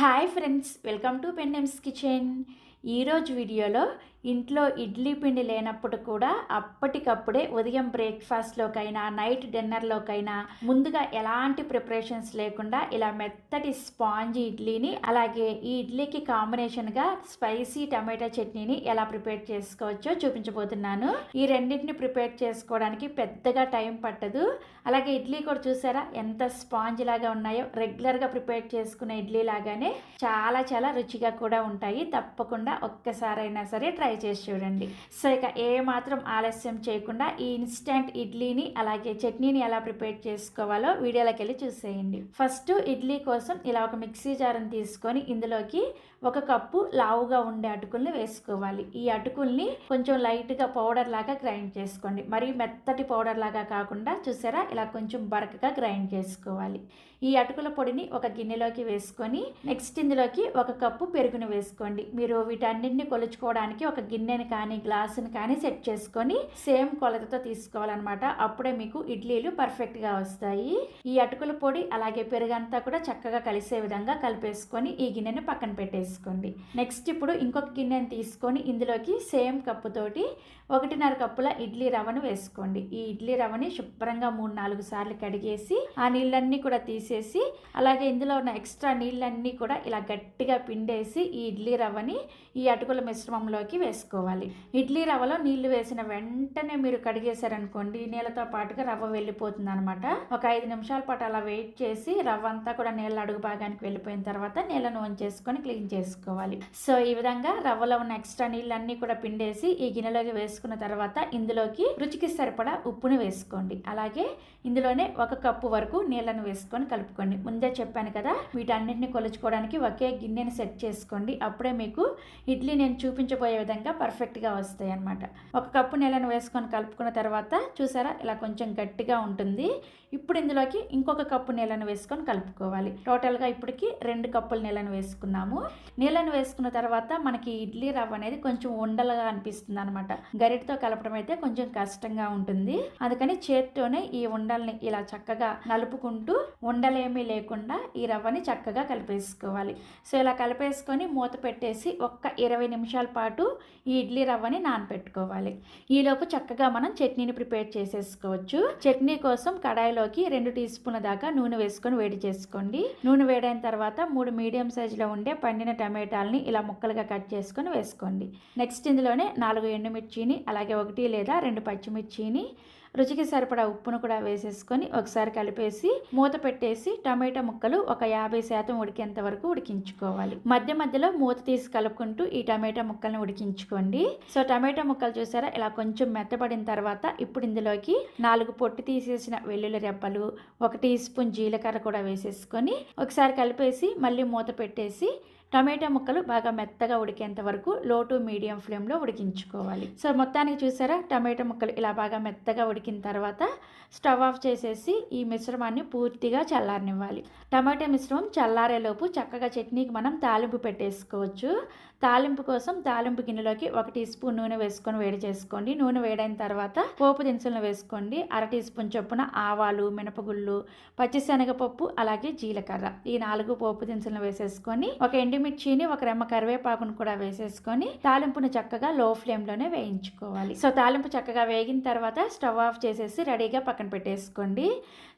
Hi friends, welcome to పెన్నెమ్స్ kitchen. ఈరోజు వీడియోలో ఇంట్లో ఇడ్లీ పిండి లేనప్పుడు కూడా అప్పటికప్పుడే ఉదయం బ్రేక్ఫాస్ట్లోకైనా నైట్ డిన్నర్లోకైనా ముందుగా ఎలాంటి ప్రిపరేషన్స్ లేకుండా ఇలా మెత్తటి స్పాంజ్ ఇడ్లీని, అలాగే ఈ ఇడ్లీకి కాంబినేషన్గా స్పైసీ టమాటా చట్నీని ఎలా ప్రిపేర్ చేసుకోవచ్చో చూపించబోతున్నాను. ఈ రెండింటిని ప్రిపేర్ చేసుకోవడానికి పెద్దగా టైం పట్టదు. అలాగే ఇడ్లీ కూడా చూసారా ఎంత స్పాంజ్ లాగా ఉన్నాయో. రెగ్యులర్గా ప్రిపేర్ చేసుకునే ఇడ్లీ లాగానే చాలా చాలా రుచిగా కూడా ఉంటాయి. తప్పకుండా ఒక్కసారైనా సరే ట్రై చేసి చూడండి. సో ఇక ఏ మాత్రం ఆలస్యం చేయకుండా ఈ ఇన్స్టెంట్ ఇడ్లీని అలాగే చట్నీని ఎలా ప్రిపేర్ చేసుకోవాలో వీడియోలోకి వెళ్ళి చూసేయండి. ఫస్ట్ ఇడ్లీ కోసం ఇలా ఒక మిక్సీ జార్ని తీసుకొని ఇందులోకి 1 కప్పు లావుగా ఉండే అటుకుల్ని వేసుకోవాలి. ఈ అటుకుల్ని కొంచెం లైట్గా పౌడర్ లాగా గ్రైండ్ చేసుకోండి. మరి మెత్తటి పౌడర్ లాగా కాకుండా చూసారా ఇలా కొంచెం బరకగా గ్రైండ్ చేసుకోవాలి. ఈ అటుకుల పొడిని ఒక గిన్నెలోకి వేసుకొని నెక్స్ట్ ఇందులోకి 1 కప్పు పెరుగుని వేసుకోండి. మీరు వీటన్నింటిని కొలుచుకోవడానికి ఒక గిన్నెని కానీ గ్లాసుని కానీ సెట్ చేసుకొని సేమ్ కొలతతో తీసుకోవాలన్నమాట. అప్పుడే మీకు ఇడ్లీలు పర్ఫెక్ట్గా వస్తాయి. ఈ అటుకుల పొడి అలాగే పెరుగంతా కూడా చక్కగా కలిసే విధంగా కలిపేసుకొని ఈ గిన్నెని పక్కన పెట్టేసుకోండి. నెక్స్ట్ ఇప్పుడు ఇంకొక గిన్నెని తీసుకొని ఇందులోకి సేమ్ కప్పుతోటి 1.5 కప్పుల ఇడ్లీ రవ్వను వేసుకోండి. ఈ ఇడ్లీ రవ్వని శుభ్రంగా 3-4 సార్లు కడిగేసి ఆ నీళ్ళన్నీ కూడా తీసేసి అలాగే ఇందులో ఉన్న ఎక్స్ట్రా నీళ్ళన్నీ కూడా ఇలా గట్టిగా పిండేసి ఈ ఇడ్లీ రవ్వని ఈ అటుకుల మిశ్రమంలోకి వేసుకోవాలి. ఇడ్లీ రవ్వలో నీళ్లు వేసిన వెంటనే మీరు కడిగేశారనుకోండి నీళ్ళతో పాటుగా రవ్వ వెళ్ళిపోతుంది అనమాట. ఒక 5 నిమిషాల పాటు అలా వెయిట్ చేసి రవ్వ అంతా కూడా నీళ్ళ అడుగు భాగానికి వెళ్ళిపోయిన తర్వాత నీళ్ళను వంచేసుకొని క్లీన్ చేసుకోవాలి. సో ఈ విధంగా రవ్వలో ఉన్న ఎక్స్ట్రా నీళ్ళన్నీ కూడా పిండేసి ఈ గిన్నెలోకి వేసుకున్న తర్వాత ఇందులోకి రుచికి సరిపడా ఉప్పును వేసుకోండి. అలాగే ఇందులోనే 1 కప్పు వరకు నీళ్ళను వేసుకొని కలుపుకోండి. ముందే చెప్పాను కదా, వీటన్నిటిని కొలుచుకోవడానికి ఒకే గిన్నెని సెట్ చేసుకోండి. అప్పుడే మీకు ఇడ్లీ నేను చూపించబోయే విధంగా పర్ఫెక్ట్గా వస్తాయి అన్నమాట. 1 కప్పు నీళ్ళను వేసుకొని కలుపుకున్న తర్వాత చూసారా ఇలా కొంచెం గట్టిగా ఉంటుంది. ఇప్పుడు ఇందులోకి ఇంకొక కప్పు నీళ్ళను వేసుకొని కలుపుకోవాలి. టోటల్గా ఇప్పటికి 2 కప్పుల నీళ్ళను వేసుకున్నాము. నీళ్ళను వేసుకున్న తర్వాత మనకి ఇడ్లీ రవ్వ అనేది కొంచెం ఉండలుగా అనిపిస్తుంది అనమాట. గరిటతో కలపడం అయితే కొంచెం కష్టంగా ఉంటుంది. అందుకని చేత్తోనే ఈ ఉండల్ని ఇలా చక్కగా నలుపుకుంటూ ఉండలేమీ లేకుండా ఈ రవ్వని చక్కగా కలిపేసుకోవాలి. సో ఇలా కలిపేసుకొని మూత పెట్టేసి ఒక్క 20 నిమిషాల పాటు ఈ ఇడ్లీ రవ్వని నానబెట్టుకోవాలి. ఈలోపు చక్కగా మనం చట్నీని ప్రిపేర్ చేసేసుకోవచ్చు. చట్నీ కోసం కడాయిలోకి 2 టీ స్పూన్ల దాకా నూనె వేసుకొని వేడి చేసుకోండి. నూనె వేడైన తర్వాత 3 మీడియం సైజులో ఉండే పండిన టమాటాలని ఇలా ముక్కలుగా కట్ చేసుకొని వేసుకోండి. నెక్స్ట్ ఇందులోనే 4 ఎండుమిర్చిని అలాగే 1 లేదా 2 పచ్చిమిర్చిని రుచికి సరిపడా ఉప్పును కూడా వేసేసుకొని ఒకసారి కలిపేసి మూత పెట్టేసి టమాటా ముక్కలు ఒక 50% ఉడికేంత వరకు ఉడికించుకోవాలి. మధ్య మధ్యలో మూత తీసి కలుపుకుంటూ ఈ టమాటా ముక్కల్ని ఉడికించుకోండి. సో టమాటా ముక్కలు చూసారా ఇలా కొంచెం మెత్తబడిన తర్వాత ఇప్పుడు ఇందులోకి 4 పొట్టు తీసేసిన వెల్లుల్లి రెబ్బలు, 1 టీ స్పూన్ జీలకర్ర కూడా వేసేసుకొని ఒకసారి కలిపేసి మళ్ళీ మూత పెట్టేసి టమాటా ముక్కలు బాగా మెత్తగా ఉడికేంత వరకు లో టు మీడియం ఫ్లేమ్లో ఉడికించుకోవాలి. సో మొత్తానికి చూసారా టమాటా ముక్కలు ఇలా బాగా మెత్తగా ఉడికిన తర్వాత స్టవ్ ఆఫ్ చేసేసి ఈ మిశ్రమాన్ని పూర్తిగా చల్లారనివ్వాలి. టమాటా మిశ్రమం చల్లారేలోపు చక్కగా చట్నీకి మనం తాలింపు పెట్టేసుకోవచ్చు. తాలింపు కోసం తాలింపు గిన్నెలోకి 1 టీ స్పూన్ నూనె వేసుకొని వేడి చేసుకోండి. నూనె వేడైన తర్వాత పోపు దినుసులను వేసుకోండి. 1/2 టీ స్పూన్ చొప్పున ఆవాలు, మినపగుళ్ళు, పచ్చిశనగపప్పు అలాగే జీలకర్ర ఈ 4 పోపు దినుసులను వేసేసుకొని ఒక ఎండుమిర్చిని 1 రెమ్మ కరివేపాకును కూడా వేసేసుకొని తాలింపును చక్కగా లో ఫ్లేమ్లోనే వేయించుకోవాలి. సో తాలింపు చక్కగా వేగిన తర్వాత స్టవ్ ఆఫ్ చేసేసి రెడీగా పక్కన పెట్టేసుకోండి.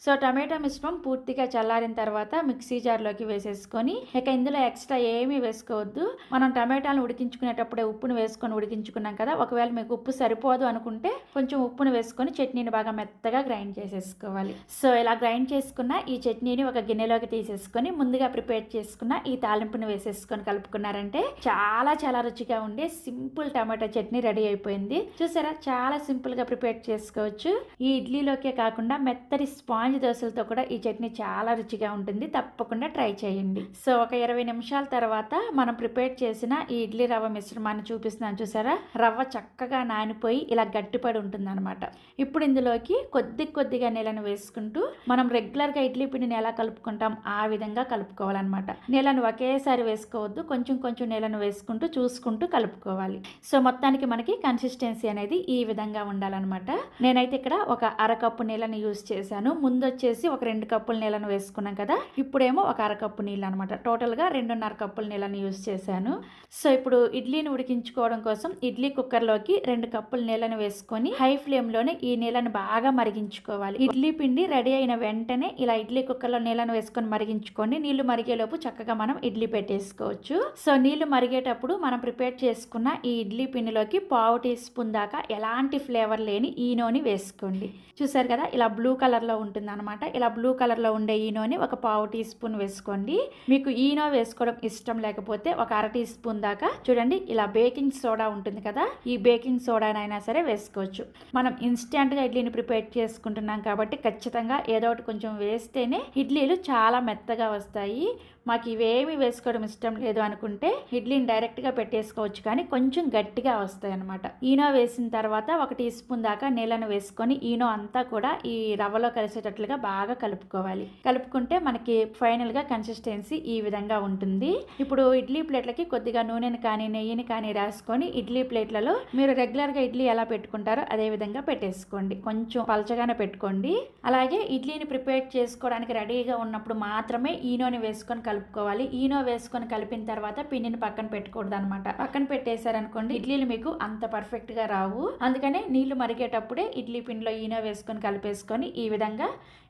సో టమాటా మిశ్రమం పూర్తిగా చల్లారిన తర్వాత మిక్సీ జార్లోకి వేసేసుకొని ఇక ఇందులో ఎక్స్ట్రా ఏమీ వేసుకోవద్దు. మనం టమాటాలను ఉడికించుకునేటప్పుడే ఉప్పును వేసుకొని ఉడికించుకున్నాం కదా, ఒకవేళ మీకు ఉప్పు సరిపోదు అనుకుంటే కొంచెం ఉప్పును వేసుకొని చట్నీని బాగా మెత్తగా గ్రైండ్ చేసేసుకోవాలి. సో ఇలా గ్రైండ్ చేసుకున్న ఈ చట్నీని ఒక గిన్నెలోకి తీసేసుకొని ముందుగా ప్రిపేర్ చేసుకున్న ఈ తాలింపుని వేసేసుకొని కలుపుకున్నారంటే చాలా చాలా రుచిగా ఉండే సింపుల్ టమాటా చట్నీ రెడీ అయిపోయింది. చూసారా చాలా సింపుల్ గా ప్రిపేర్ చేసుకోవచ్చు. ఈ ఇడ్లీలోకే కాకుండా మెత్తటి స్పాంజ్ దోశలతో కూడా ఈ చట్నీ చాలా రుచిగా ఉంటుంది. తప్పకుండా ట్రై చేయండి. సో ఒక 20 నిమిషాల తర్వాత మనం ప్రిపేర్ చేసిన ఈ ఇడ్లీ రవ్వ మిశ్రమాన్ని చూపిస్తున్నాను చూసారా, రవ్వ చక్కగా నానిపోయి ఇలా గట్టిపడి ఉంటుంది అనమాట. ఇప్పుడు ఇందులోకి కొద్దిగా నీళ్ళను వేసుకుంటూ మనం రెగ్యులర్గా ఇడ్లీ పిండిని ఎలా కలుపుకుంటాం ఆ విధంగా కలుపుకోవాలన్నమాట. నీళ్ళను ఒకేసారి వేసుకుంటూ వేసుకోవద్దు, కొంచెం కొంచెం నీళ్ళను వేసుకుంటూ చూసుకుంటూ కలుపుకోవాలి. సో మొత్తానికి మనకి కన్సిస్టెన్సీ అనేది ఈ విధంగా ఉండాలన్నమాట. నేనైతే ఇక్కడ ఒక అరకప్పు నీళ్ళని యూజ్ చేశాను. ముందు వచ్చేసి ఒక 2 కప్పుల నీళ్ళను వేసుకున్నాం కదా, ఇప్పుడేమో ఒక అరకప్పు నీళ్ళు అనమాట. టోటల్గా 2.5 కప్పుల నీళ్ళని యూజ్ చేశాను. సో ఇప్పుడు ఇడ్లీని ఉడికించుకోవడం కోసం ఇడ్లీ కుక్కర్లోకి 2 కప్పుల నీళ్ళని వేసుకొని హై ఫ్లేమ్లోనే ఈ నీళ్ళని బాగా మరిగించుకోవాలి. ఇడ్లీ పిండి రెడీ అయిన వెంటనే ఇలా ఇడ్లీ కుక్కర్లో నీళ్ళను వేసుకొని మరిగించుకోండి. నీళ్లు మరిగేలోపు చక్కగా మనం ఇడ్లీ పెట్టేసుకోవచ్చు. సో నీళ్లు మరిగేటప్పుడు మనం ప్రిపేర్ చేసుకున్న ఈ ఇడ్లీ పిండిలోకి 1/2 టీ స్పూన్ దాకా ఎలాంటి ఫ్లేవర్ లేని ఈనోని వేసుకోండి. చూసారు కదా, ఇలా బ్లూ కలర్లో ఉంటుంది అనమాట. ఇలా బ్లూ కలర్లో ఉండే ఈనోని ఒక 1/2 టీ స్పూన్ వేసుకోండి. మీకు ఈనో వేసుకోవడం ఇష్టం లేకపోతే ఒక 1/2 టీ స్పూన్ దాకా చూడండి ఇలా బేకింగ్ సోడా ఉంటుంది కదా, ఈ బేకింగ్ సోడానైనా సరే వేసుకోవచ్చు. మనం ఇన్స్టెంట్గా ఇడ్లీని ప్రిపేర్ చేసుకుంటున్నాం కాబట్టి ఖచ్చితంగా ఏదో ఒకటి కొంచెం వేస్తేనే ఇడ్లీలు చాలా మెత్తగా వస్తాయి. మాకు ఇవేమి వేసుకోవడం ఇష్టం లేదు అనుకుంటే ఇడ్లీని డైరెక్ట్గా పెట్టేసుకోవచ్చు, కానీ కొంచెం గట్టిగా వస్తాయి అనమాట. ఈనో వేసిన తర్వాత 1 టీ స్పూన్ దాకా నీళ్ళను వేసుకొని ఈనో అంతా కూడా ఈ రవ్వలో కలిసేటట్లుగా బాగా కలుపుకోవాలి. కలుపుకుంటే మనకి ఫైనల్గా కన్సిస్టెన్సీ ఈ విధంగా ఉంటుంది. ఇప్పుడు ఇడ్లీ ప్లేట్లకి కొద్దిగా నూనెని కానీ నెయ్యిని కానీ రాసుకొని ఇడ్లీ ప్లేట్లలో మీరు రెగ్యులర్గా ఇడ్లీ ఎలా పెట్టుకుంటారో అదే విధంగా పెట్టేసుకోండి. కొంచెం పలచగానే పెట్టుకోండి. అలాగే ఇడ్లీని ప్రిపేర్ చేసుకోవడానికి రెడీగా ఉన్నప్పుడు మాత్రమే ఈనోని వేసుకొని కలుపుకోవాలి. ఈనో వేసుకొని కలిపిన తర్వాత పిండిని పక్కన పెట్టకూడదు అనమాట. పక్కన పెట్టేశారనుకోండి ఇడ్లీలు మీకు అంత పర్ఫెక్ట్ గా రావు. అందుకనే నీళ్లు మరిగేటప్పుడే ఇడ్లీ పిండిలో ఈనో వేసుకొని కలిపేసుకొని ఈ విధంగా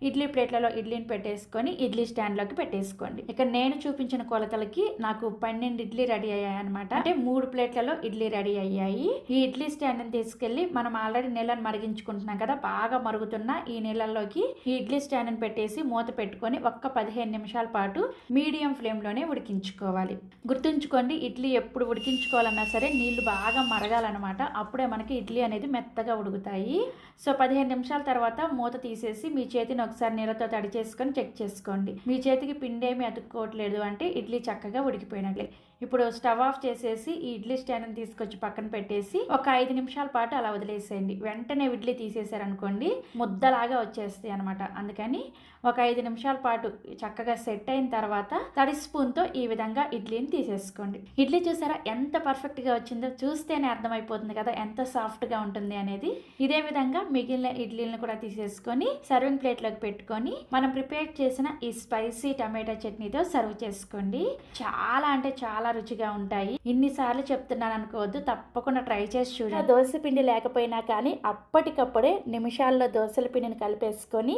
ఇడ్లీ ప్లేట్లలో ఇడ్లీని పెట్టేసుకొని ఇడ్లీ స్టాండ్ లోకి పెట్టేసుకోండి. ఇక్కడ నేను చూపించిన కొలతలకి నాకు 12 ఇడ్లీ రెడీ అయ్యాయి అనమాట. అంటే 3 ప్లేట్లలో ఇడ్లీ రెడీ అయ్యాయి. ఈ ఇడ్లీ స్టాండ్ ని తీసుకెళ్లి మనం ఆల్రెడీ నీళ్ళని మరిగించుకుంటున్నాం కదా, బాగా మరుగుతున్న ఈ నీళ్ళల్లోకి ఈ ఇడ్లీ స్టాండ్ ని పెట్టేసి మూత పెట్టుకొని ఒక్క 15 నిమిషాల పాటు మీడియం ఫ్లేమ్లోనే ఉడికించుకోవాలి. గుర్తుంచుకోండి, ఇడ్లీ ఎప్పుడు ఉడికించుకోవాలన్నా సరే నీళ్లు బాగా మరగాలన్నమాట. అప్పుడే మనకి ఇడ్లీ అనేది మెత్తగా ఉడుకుతాయి. సో 15 నిమిషాల తర్వాత మూత తీసేసి మీ చేతిని ఒకసారి నీళ్ళతో తడి చేసుకొని చెక్ చేసుకోండి. మీ చేతికి పిండి ఏమి అతుక్కోవట్లేదు అంటే ఇడ్లీ చక్కగా ఉడికిపోయినట్లే. ఇప్పుడు స్టవ్ ఆఫ్ చేసేసి ఈ ఇడ్లీ స్టాండ్ని తీసుకొచ్చి పక్కన పెట్టేసి ఒక 5 నిమిషాల పాటు అలా వదిలేసేయండి. వెంటనే ఇడ్లీ తీసేసారనుకోండి ముద్దలాగా వచ్చేస్తాయి అనమాట. అందుకని ఒక 5 నిమిషాల పాటు చక్కగా సెట్ అయిన తర్వాత తడి స్పూన్తో ఈ విధంగా ఇడ్లీని తీసేసుకోండి. ఇడ్లీ చూసారా ఎంత పర్ఫెక్ట్గా వచ్చిందో, చూస్తేనే అర్థమైపోతుంది కదా ఎంత సాఫ్ట్గా ఉంటుంది అనేది. ఇదే విధంగా మిగిలిన ఇడ్లీలను కూడా తీసేసుకొని సర్వింగ్ ప్లేట్లోకి పెట్టుకొని మనం ప్రిపేర్ చేసిన ఈ స్పైసీ టమాటా చట్నీతో సర్వ్ చేసుకోండి. చాలా అంటే చాలా రుచిగా ఉంటాయి. ఇన్నిసార్లు చెప్తున్నాను అనుకోవద్దు, తప్పకుండా ట్రై చేసి చూడండి. దోశ పిండి లేకపోయినా కానీ అప్పటికప్పుడే నిమిషాల్లో దోశల పిండిని కలిపేసుకొని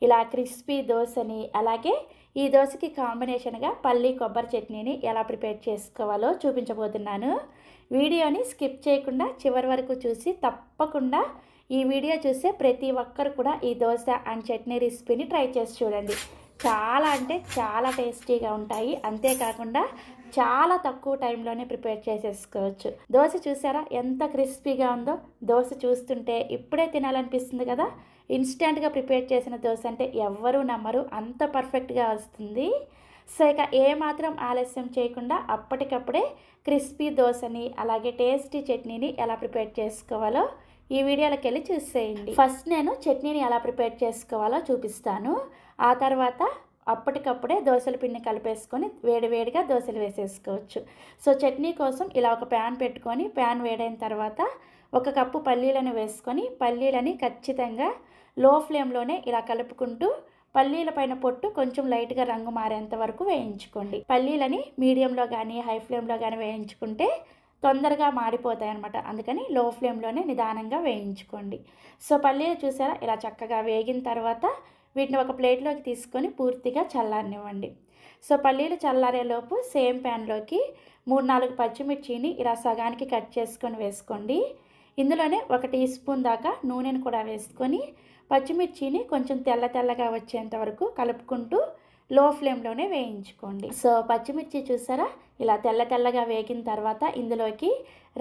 ఇలా క్రిస్పీ దోశని, అలాగే ఈ దోశకి కాంబినేషన్గా పల్లి కొబ్బరి చట్నీని ఎలా ప్రిపేర్ చేసుకోవాలో చూపించబోతున్నాను. వీడియోని స్కిప్ చేయకుండా చివరి వరకు చూసి తప్పకుండా ఈ వీడియో చూసే ప్రతి ఒక్కరు కూడా ఈ దోశ అండ్ చట్నీ రెసిపీని ట్రై చేసి చూడండి. చాలా అంటే చాలా టేస్టీగా ఉంటాయి. అంతేకాకుండా చాలా తక్కువ టైంలోనే ప్రిపేర్ చేసేసుకోవచ్చు. దోశ చూసారా ఎంత క్రిస్పీగా ఉందో, దోశ చూస్తుంటే ఇప్పుడే తినాలనిపిస్తుంది కదా. ఇన్స్టెంట్గా ప్రిపేర్ చేసిన దోశ అంటే ఎవ్వరూ నమ్మరు, అంత పర్ఫెక్ట్గా వస్తుంది. సో ఇక ఏమాత్రం ఆలస్యం చేయకుండా అప్పటికప్పుడే క్రిస్పీ దోశని అలాగే టేస్టీ చట్నీని ఎలా ప్రిపేర్ చేసుకోవాలో ఈ వీడియోలోకి వెళ్ళి చూసేయండి. ఫస్ట్ నేను చట్నీని ఎలా ప్రిపేర్ చేసుకోవాలో చూపిస్తాను. ఆ తర్వాత అప్పటికప్పుడే దోశల పిండిని కలిపేసుకొని వేడివేడిగా దోశలు వేసేసుకోవచ్చు. సో చట్నీ కోసం ఇలా ఒక ప్యాన్ పెట్టుకొని ప్యాన్ వేడైన తర్వాత 1 కప్పు పల్లీలను వేసుకొని పల్లీలని ఖచ్చితంగా లో ఫ్లేమ్లోనే ఇలా కలుపుకుంటూ పల్లీల పైన పొట్టు కొంచెం లైట్గా రంగు మారేంత వరకు వేయించుకోండి. పల్లీలని మీడియంలో కానీ హై ఫ్లేమ్లో కానీ వేయించుకుంటే తొందరగా మాడిపోతాయి అన్నమాట. అందుకని లో ఫ్లేమ్లోనే నిదానంగా వేయించుకోండి. సో పల్లీలు చూసారా ఇలా చక్కగా వేగిన తర్వాత వీటిని ఒక ప్లేట్లోకి తీసుకొని పూర్తిగా చల్లారనివ్వండి. సో పల్లీలు చల్లారేలోపు సేమ్ ప్యాన్లోకి 3-4 పచ్చిమిర్చిని ఇలా సగానికి కట్ చేసుకొని వేసుకోండి. ఇందులోనే 1 టీ స్పూన్ దాకా నూనెను కూడా వేసుకొని పచ్చిమిర్చిని కొంచెం తెల్లగా వచ్చేంత వరకు కలుపుకుంటూ లో ఫ్లేమ్లోనే వేయించుకోండి. సో పచ్చిమిర్చి చూసారా ఇలా తెల్లగా వేగిన తర్వాత ఇందులోకి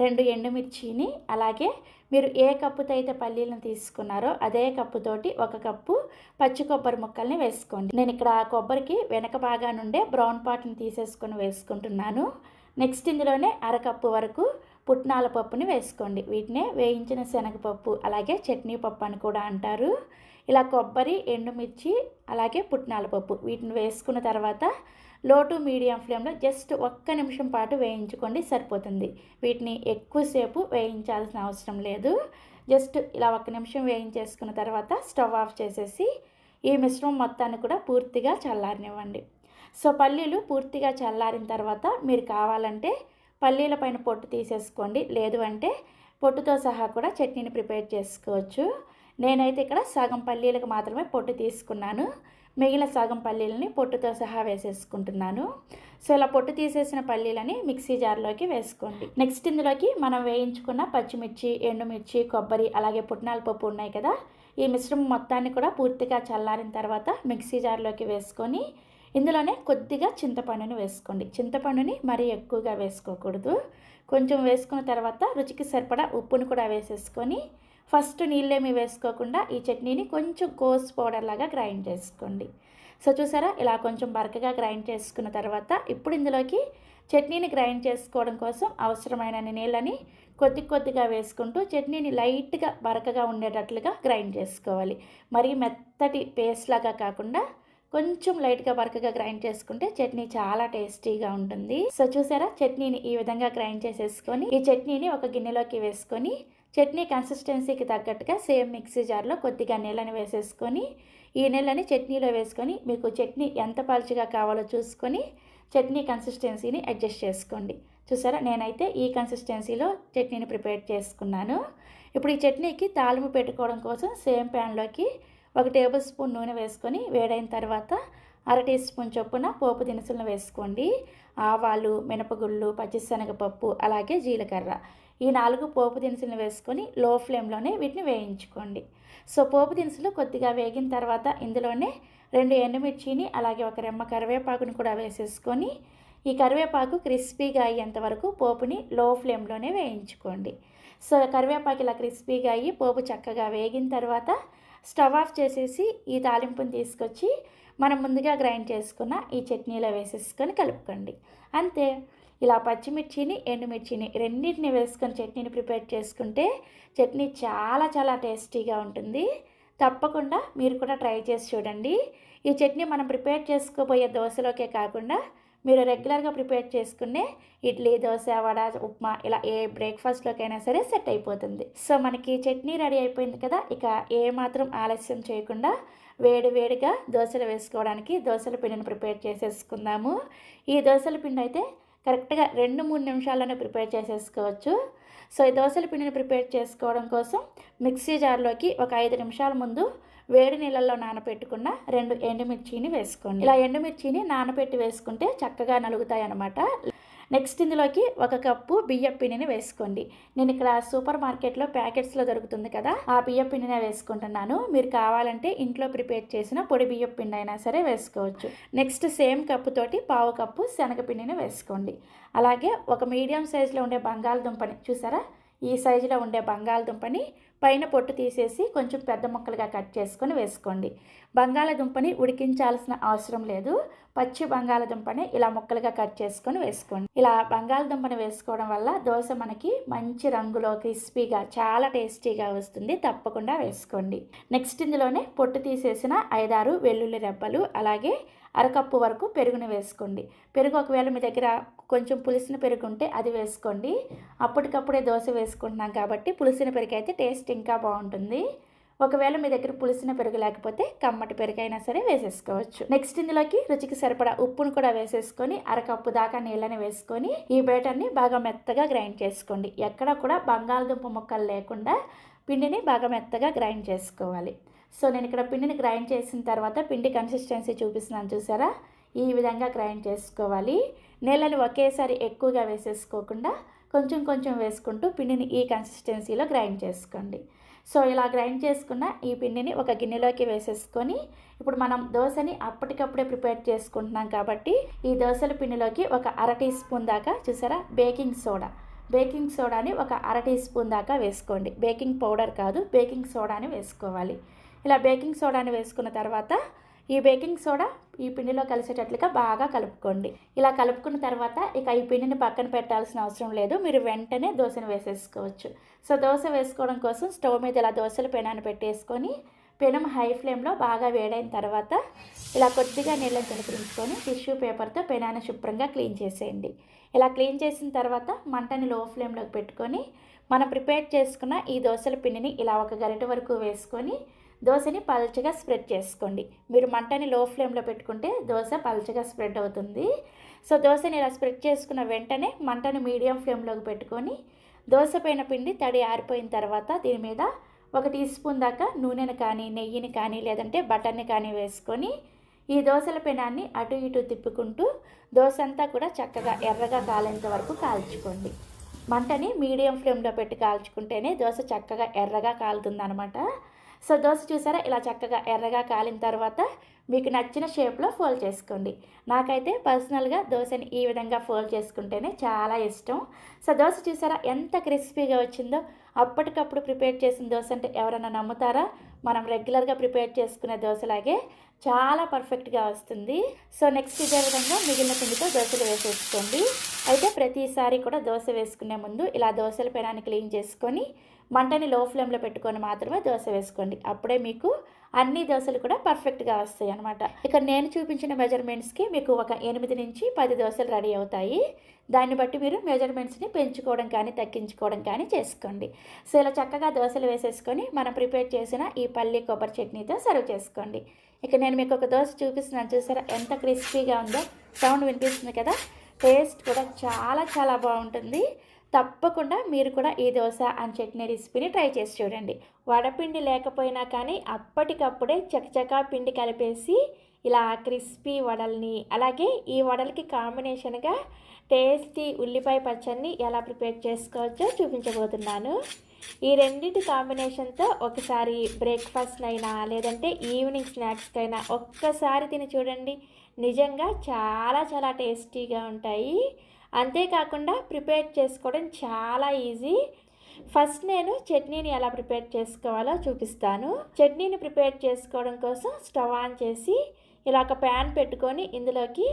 2 ఎండుమిర్చిని, అలాగే మీరు ఏ కప్పుతో అయితే పల్లీలను తీసుకున్నారో అదే కప్పుతోటి 1 కప్పు పచ్చి కొబ్బరి ముక్కల్ని వేసుకోండి. నేను ఇక్కడ కొబ్బరికి వెనక భాగా నుండే బ్రౌన్ పార్ట్ని తీసేసుకొని వేసుకుంటున్నాను. నెక్స్ట్ ఇందులోనే 1/2 కప్పు వరకు పుట్నాల పప్పుని వేసుకోండి. వీటినే వేయించిన శనగపప్పు అలాగే చట్నీ పప్పు అని కూడా అంటారు. ఇలా కొబ్బరి, ఎండుమిర్చి అలాగే పుట్నాల పప్పు వీటిని వేసుకున్న తర్వాత లో టు మీడియం ఫ్లేమ్లో జస్ట్ ఒక్క నిమిషం పాటు వేయించుకోండి, సరిపోతుంది. వీటిని ఎక్కువసేపు వేయించాల్సిన అవసరం లేదు. జస్ట్ ఇలా ఒక్క నిమిషం వేయించేసుకున్న తర్వాత స్టవ్ ఆఫ్ చేసేసి ఈ మిశ్రమం మొత్తాన్ని కూడా పూర్తిగా చల్లారనివ్వండి. సో పల్లీలు పూర్తిగా చల్లారిన తర్వాత మీరు కావాలంటే పల్లీల పైన పొట్టు తీసేసుకోండి, లేదు అంటే పొట్టుతో సహా కూడా చట్నీని ప్రిపేర్ చేసుకోవచ్చు. నేనైతే ఇక్కడ సగం పల్లీలకు మాత్రమే పొట్టు తీసుకున్నాను, మిగిలిన సగం పల్లీలని పొట్టుతో సహా వేసేసుకుంటున్నాను. సో ఇలా పొట్టు తీసేసిన పల్లీలని మిక్సీ జార్లోకి వేసుకోండి. నెక్స్ట్ ఇందులోకి మనం వేయించుకున్న పచ్చిమిర్చి, ఎండుమిర్చి, కొబ్బరి అలాగే పుట్నాల పప్పు ఉన్నాయి కదా, ఈ మిశ్రమం మొత్తాన్ని కూడా పూర్తిగా చల్లారిన తర్వాత మిక్సీ జార్లోకి వేసుకొని ఇందులోనే కొద్దిగా చింతపండుని వేసుకోండి. చింతపండుని మరీ ఎక్కువగా వేసుకోకూడదు. కొంచెం వేసుకున్న తర్వాత రుచికి సరిపడా ఉప్పును కూడా వేసేసుకొని ఫస్ట్ నీళ్ళేమీ వేసుకోకుండా ఈ చట్నీని కొంచెం కోర్స్ పౌడర్ లాగా గ్రైండ్ చేసుకోండి. సో చూసారా, ఇలా కొంచెం బరకగా గ్రైండ్ చేసుకున్న తర్వాత ఇప్పుడు ఇందులోకి చట్నీని గ్రైండ్ చేసుకోవడం కోసం అవసరమైన నీళ్ళని కొద్ది కొద్దిగా వేసుకుంటూ చట్నీని లైట్గా బరకగా ఉండేటట్లుగా గ్రైండ్ చేసుకోవాలి. మరీ మెత్తటి పేస్ట్ లాగా కాకుండా కొంచెం లైట్గా బరకగా గ్రైండ్ చేసుకుంటే చట్నీ చాలా టేస్టీగా ఉంటుంది. సో చూసారా, చట్నీని ఈ విధంగా గ్రైండ్ చేసేసుకొని ఈ చట్నీని ఒక గిన్నెలోకి వేసుకొని చట్నీ కన్సిస్టెన్సీకి తగ్గట్టుగా సేమ్ మిక్సీ జార్లో కొద్దిగా నీళ్ళని వేసేసుకొని ఈ నీళ్ళని చట్నీలో వేసుకొని మీకు చట్నీ ఎంత పలుచగా కావాలో చూసుకొని చట్నీ కన్సిస్టెన్సీని అడ్జస్ట్ చేసుకోండి. చూసారా, నేనైతే ఈ కన్సిస్టెన్సీలో చట్నీని ప్రిపేర్ చేసుకున్నాను. ఇప్పుడు ఈ చట్నీకి తాలింపు పెట్టుకోవడం కోసం సేమ్ ప్యాన్లోకి 1 టేబుల్ స్పూన్ నూనె వేసుకొని వేడైన తర్వాత 1/2 టీ స్పూన్ చొప్పున పోపు దినుసులను వేసుకోండి. ఆవాలు, మినపగుళ్ళు, పచ్చిశనగపప్పు అలాగే జీలకర్ర, ఈ 4 పోపు దినుసులను వేసుకొని లో ఫ్లేమ్లోనే వీటిని వేయించుకోండి. సో పోపు దినుసులు కొద్దిగా వేగిన తర్వాత ఇందులోనే 2 ఎండుమిర్చిని అలాగే 1 రెమ్మ కరివేపాకుని కూడా వేసేసుకొని ఈ కరివేపాకు క్రిస్పీగా అయ్యేంత వరకు పోపుని లో ఫ్లేమ్లోనే వేయించుకోండి. సో కరివేపాకు ఇలా క్రిస్పీగా అయ్యి పోపు చక్కగా వేగిన తర్వాత స్టవ్ ఆఫ్ చేసేసి ఈ తాలింపుని తీసుకొచ్చి మనం ముందుగా గ్రైండ్ చేసుకున్న ఈ చట్నీలో వేసేసుకొని కలుపుకోండి. అంతే, ఇలా పచ్చిమిర్చిని, ఎండుమిర్చిని రెండింటిని వేసుకొని చట్నీని ప్రిపేర్ చేసుకుంటే చట్నీ చాలా చాలా టేస్టీగా ఉంటుంది. తప్పకుండా మీరు కూడా ట్రై చేసి చూడండి. ఈ చట్నీ మనం ప్రిపేర్ చేసుకోబోయే దోశలోకే కాకుండా మీరు రెగ్యులర్గా ప్రిపేర్ చేసుకునే ఇడ్లీ, దోశ, వడ, ఉప్మా ఇలా ఏ బ్రేక్ఫాస్ట్లోకైనా సరే సెట్ అయిపోతుంది. సో మనకి చట్నీ రెడీ అయిపోయింది కదా, ఇక ఏమాత్రం ఆలస్యం చేయకుండా వేడిగా దోశలు వేసుకోవడానికి దోశల పిండిని ప్రిపేర్ చేసేసుకుందాము. ఈ దోశల పిండి అయితే కరెక్ట్గా 2-3 నిమిషాల్లోనే ప్రిపేర్ చేసేసుకోవచ్చు. సో ఈ దోశల పిండిని ప్రిపేర్ చేసుకోవడం కోసం మిక్సీ జార్లోకి ఒక 5 నిమిషాల ముందు వేడి నీళ్ళల్లో నానబెట్టుకున్న 2 ఎండుమిర్చిని వేసుకోండి. ఇలా ఎండుమిర్చిని నానబెట్టి వేసుకుంటే చక్కగా నలుగుతాయి అన్నమాట. నెక్స్ట్ ఇందులోకి 1 కప్పు బియ్యం పిండిని వేసుకోండి. నేను ఇక్కడ సూపర్ మార్కెట్లో ప్యాకెట్స్లో దొరుకుతుంది కదా, ఆ బియ్యం పిండినే వేసుకుంటున్నాను. మీరు కావాలంటే ఇంట్లో ప్రిపేర్ చేసిన పొడి బియ్యం పిండి అయినా సరే వేసుకోవచ్చు. నెక్స్ట్ సేమ్ కప్పు తోటి 1/2 కప్పు శనగపిండిని వేసుకోండి. అలాగే ఒక మీడియం సైజులో ఉండే బంగాళదుంపని చూసారా, ఈ సైజులో ఉండే బంగాళదుంపని పైన పొట్టు తీసేసి కొంచెం పెద్ద ముక్కలుగా కట్ చేసుకొని వేసుకోండి. బంగాళదుంపని ఉడికించాల్సిన అవసరం లేదు, పచ్చి బంగాళదుంపని ఇలా ముక్కలుగా కట్ చేసుకొని వేసుకోండి. ఇలా బంగాళదుంపని వేసుకోవడం వల్ల దోశ మనకి మంచి రంగులో క్రిస్పీగా చాలా టేస్టీగా వస్తుంది. తప్పకుండా వేసుకోండి. నెక్స్ట్ ఇందులోనే పొట్టు తీసేసిన 5-6 వెల్లుల్లి రెబ్బలు అలాగే 1/2 కప్పు వరకు పెరుగుని వేసుకోండి. పెరుగు ఒకవేళ మీ దగ్గర కొంచెం పులిసిన పెరుగు ఉంటే అది వేసుకోండి. అప్పటికప్పుడే దోశ వేసుకుంటున్నాం కాబట్టి పులిసిన పెరుగు అయితే టేస్ట్ ఇంకా బాగుంటుంది. ఒకవేళ మీ దగ్గర పులిసిన పెరుగు లేకపోతే కమ్మటి పెరుగు అయినా సరే వేసేసుకోవచ్చు. నెక్స్ట్ ఇందులోకి రుచికి సరిపడా ఉప్పును కూడా వేసేసుకొని 1/2 కప్పు దాకా నీళ్ళని వేసుకొని ఈ బ్యాటర్ని బాగా మెత్తగా గ్రైండ్ చేసుకోండి. ఎక్కడ కూడా బంగాళదుంప ముక్కలు లేకుండా పిండిని బాగా మెత్తగా గ్రైండ్ చేసుకోవాలి. సో నేను ఇక్కడ పిండిని గ్రైండ్ చేసిన తర్వాత పిండి కన్సిస్టెన్సీ చూపిస్తున్నాను చూసారా, ఈ విధంగా గ్రైండ్ చేసుకోవాలి. నీళ్ళని ఒకేసారి ఎక్కువగా వేసేసుకోకుండా కొంచెం కొంచెం వేసుకుంటూ పిండిని ఈ కన్సిస్టెన్సీలో గ్రైండ్ చేసుకోండి. సో ఇలా గ్రైండ్ చేసుకున్న ఈ పిండిని ఒక గిన్నెలోకి వేసేసుకొని ఇప్పుడు మనం దోశని అప్పటికప్పుడే ప్రిపేర్ చేసుకుంటున్నాం కాబట్టి ఈ దోశల పిండిలోకి ఒక 1/2 టీ స్పూన్ దాకా చూసారా బేకింగ్ సోడాని ఒక 1/2 టీ స్పూన్ దాకా వేసుకోండి. బేకింగ్ పౌడర్ కాదు, బేకింగ్ సోడాని వేసుకోవాలి. ఇలా బేకింగ్ సోడాని వేసుకున్న తర్వాత ఈ బేకింగ్ సోడా ఈ పిండిలో కలిసేటట్లుగా బాగా కలుపుకోండి. ఇలా కలుపుకున్న తర్వాత ఇక ఈ పిండిని పక్కన పెట్టాల్సిన అవసరం లేదు, మీరు వెంటనే దోశను వేసేసుకోవచ్చు. సో దోశ వేసుకోవడం కోసం స్టవ్ మీద ఇలా దోశల పెనాన్ని పెట్టేసుకొని పెనం హై ఫ్లేమ్లో బాగా వేడైన తర్వాత ఇలా కొద్దిగా నీళ్ళని చిలకరించుకొని టిష్యూ పేపర్తో పెనాన్ని శుభ్రంగా క్లీన్ చేసేయండి. ఇలా క్లీన్ చేసిన తర్వాత మంటని లో ఫ్లేమ్లోకి పెట్టుకొని మనం ప్రిపేర్ చేసుకున్న ఈ దోశల పిండిని ఇలా ఒక గరిటె వరకు వేసుకొని దోశని పల్చగా స్ప్రెడ్ చేసుకోండి. మీరు మంటని లో ఫ్లేమ్లో పెట్టుకుంటే దోశ పల్చగా స్ప్రెడ్ అవుతుంది. సో దోశని ఇలా స్ప్రెడ్ చేసుకున్న వెంటనే మంటని మీడియం ఫ్లేమ్లోకి పెట్టుకొని దోశ పైన పిండి తడి ఆరిపోయిన తర్వాత దీని మీద 1 టీ స్పూన్ దాకా నూనెను కానీ నెయ్యిని కానీ లేదంటే బటర్ని కానీ వేసుకొని ఈ దోశల పెనాన్ని అటు ఇటు తిప్పుకుంటూ దోశ అంతా కూడా చక్కగా ఎర్రగా కాలేంత వరకు కాల్చుకోండి. మంటని మీడియం ఫ్లేమ్లో పెట్టి కాల్చుకుంటేనే దోశ చక్కగా ఎర్రగా కాలుతుందనమాట. సో దోశ చూసారా, ఇలా చక్కగా ఎర్రగా కాలిన తర్వాత మీకు నచ్చిన షేప్లో ఫోల్డ్ చేసుకోండి. నాకైతే పర్సనల్గా దోశని ఈ విధంగా ఫోల్డ్ చేసుకుంటేనే చాలా ఇష్టం. సో దోశ చూసారా ఎంత క్రిస్పీగా వచ్చిందో. అప్పటికప్పుడు ప్రిపేర్ చేసిన దోశ అంటే ఎవరైనా నమ్ముతారా? మనం రెగ్యులర్గా ప్రిపేర్ చేసుకునే దోశలాగే చాలా పర్ఫెక్ట్గా వస్తుంది. సో నెక్స్ట్ ఇదే విధంగా మిగిలిన పిండితో దోశలు వేసేసుకోండి. అయితే ప్రతిసారి కూడా దోశ వేసుకునే ముందు ఇలా దోశల పెనాన్ని క్లీన్ చేసుకొని మంటని లో ఫ్లేమ్లో పెట్టుకొని మాత్రమే దోశ వేసుకోండి. అప్పుడే మీకు అన్ని దోశలు కూడా పర్ఫెక్ట్గా వస్తాయి అన్నమాట. ఇక్కడ నేను చూపించిన మెజర్మెంట్స్కి మీకు ఒక 8 నుంచి 10 దోశలు రెడీ అవుతాయి. దాన్ని బట్టి మీరు మెజర్మెంట్స్ని పెంచుకోవడం కానీ తగ్గించుకోవడం కానీ చేసుకోండి. సో ఇలా చక్కగా దోశలు వేసేసుకొని మనం ప్రిపేర్ చేసిన ఈ పల్లి కొబ్బరి చట్నీతో సర్వ్ చేసుకోండి. ఇక్కడ నేను మీకు ఒక దోశ చూపిస్తున్నాను, చూసారా ఎంత క్రిస్పీగా ఉందో. సౌండ్ వినిపిస్తుంది కదా. టేస్ట్ కూడా చాలా చాలా బాగుంటుంది. తప్పకుండా మీరు కూడా ఈ దోశ అండ్ చట్నీ రెసిపీని ట్రై చేసి చూడండి. వడపిండి లేకపోయినా కానీ అప్పటికప్పుడే చకచకా పిండి కలిపేసి ఇలా క్రిస్పీ వడల్ని, అలాగే ఈ వడలకి కాంబినేషన్గా టేస్టీ ఉల్లిపాయ పచ్చడిని ఎలా ప్రిపేర్ చేసుకోవచ్చో చూపించబోతున్నాను. ఈ రెండింటి కాంబినేషన్తో ఒకసారి బ్రేక్ఫాస్ట్ అయినా లేదంటే ఈవినింగ్ స్నాక్స్కైనా ఒక్కసారి తిని చూడండి. నిజంగా చాలా చాలా టేస్టీగా ఉంటాయి. అంతేకాకుండా ప్రిపేర్ చేసుకోవడం చాలా ఈజీ. ఫస్ట్ నేను చట్నీని ఎలా ప్రిపేర్ చేసుకోవాలో చూపిస్తాను. చట్నీని ప్రిపేర్ చేసుకోవడం కోసం స్టవ్ ఆన్ చేసి ఇలా ఒక ప్యాన్ పెట్టుకొని ఇందులోకి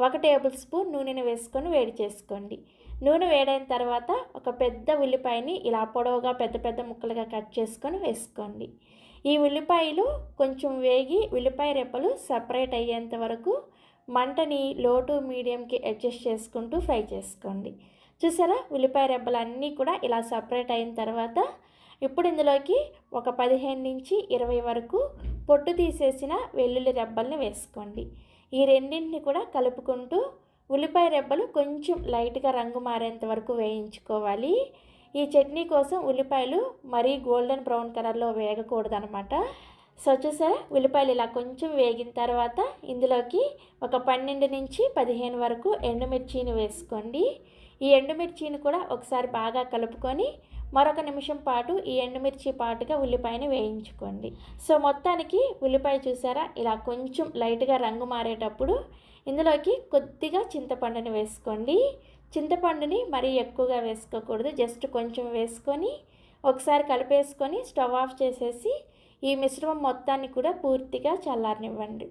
1 టేబుల్ స్పూన్ నూనెని వేసుకొని వేడి చేసుకోండి. నూనె వేడైన తర్వాత ఒక పెద్ద ఉల్లిపాయని ఇలా పొడవుగా పెద్ద పెద్ద ముక్కలుగా కట్ చేసుకొని వేసుకోండి. ఈ ఉల్లిపాయలు కొంచెం వేగి ఉల్లిపాయ రెప్పలు సపరేట్ అయ్యేంత వరకు మంటని లో టు మీడియంకి అడ్జస్ట్ చేసుకుంటూ ఫ్రై చేసుకోండి. చూసారా, ఉల్లిపాయ రెబ్బలు అన్నీ కూడా ఇలా సపరేట్ అయిన తర్వాత ఇప్పుడు ఇందులోకి ఒక 15 నుంచి 20 వరకు పొట్టు తీసేసిన వెల్లుల్లి రెబ్బల్ని వేసుకోండి. ఈ రెండింటిని కూడా కలుపుకుంటూ ఉల్లిపాయ రెబ్బలు కొంచెం లైట్గా రంగు మారేంత వరకు వేయించుకోవాలి. ఈ చట్నీ కోసం ఉల్లిపాయలు మరీ గోల్డెన్ బ్రౌన్ కలర్లో వేగకూడదు అనమాట. సో చూసారా, ఉల్లిపాయలు ఇలా కొంచెం వేగిన తర్వాత ఇందులోకి ఒక 12 నుంచి 15 వరకు ఎండుమిర్చిని వేసుకోండి. ఈ ఎండుమిర్చిని కూడా ఒకసారి బాగా కలుపుకొని మరొక నిమిషం పాటు ఈ ఎండుమిర్చి పాటుగా ఉల్లిపాయని వేయించుకోండి. సో మొత్తానికి ఉల్లిపాయ చూసారా ఇలా కొంచెం లైట్గా రంగు మారేటప్పుడు ఇందులోకి కొద్దిగా చింతపండుని వేసుకోండి. చింతపండుని మరీ ఎక్కువగా వేసుకోకూడదు, జస్ట్ కొంచెం వేసుకొని ఒకసారి కలిపేసుకొని స్టవ్ ఆఫ్ చేసేసి ఈ మిశ్రమం మొత్తాన్ని కూడా పూర్తిగా చల్లారనివ్వండి.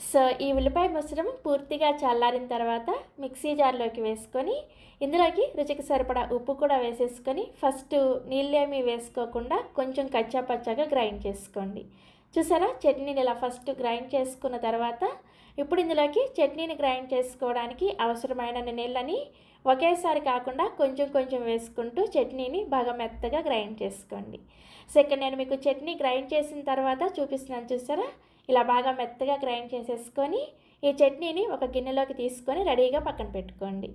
సో ఈ ఉల్లిపాయ మిశ్రమం పూర్తిగా చల్లారిన తర్వాత మిక్సీ జార్లోకి వేసుకొని ఇందులోకి రుచికి సరిపడా ఉప్పు కూడా వేసేసుకొని ఫస్ట్ నీళ్ళేమీ వేసుకోకుండా కొంచెం కచ్చా పచ్చాగా గ్రైండ్ చేసుకోండి. చూసారా, చట్నీని ఇలా ఫస్ట్ గ్రైండ్ చేసుకున్న తర్వాత ఇప్పుడు ఇందులోకి చట్నీని గ్రైండ్ చేసుకోవడానికి అవసరమైన నీళ్ళని ఒకేసారి కాకుండా కొంచెం కొంచెం వేసుకుంటూ చట్నీని బాగా మెత్తగా గ్రైండ్ చేసుకోండి. సో ఇక్కడ నేను మీకు చట్నీ గ్రైండ్ చేసిన తర్వాత చూపిస్తున్నాను, చూసారా ఇలా బాగా మెత్తగా గ్రైండ్ చేసేసుకొని ఈ చట్నీని ఒక గిన్నెలోకి తీసుకొని రెడీగా పక్కన పెట్టుకోండి.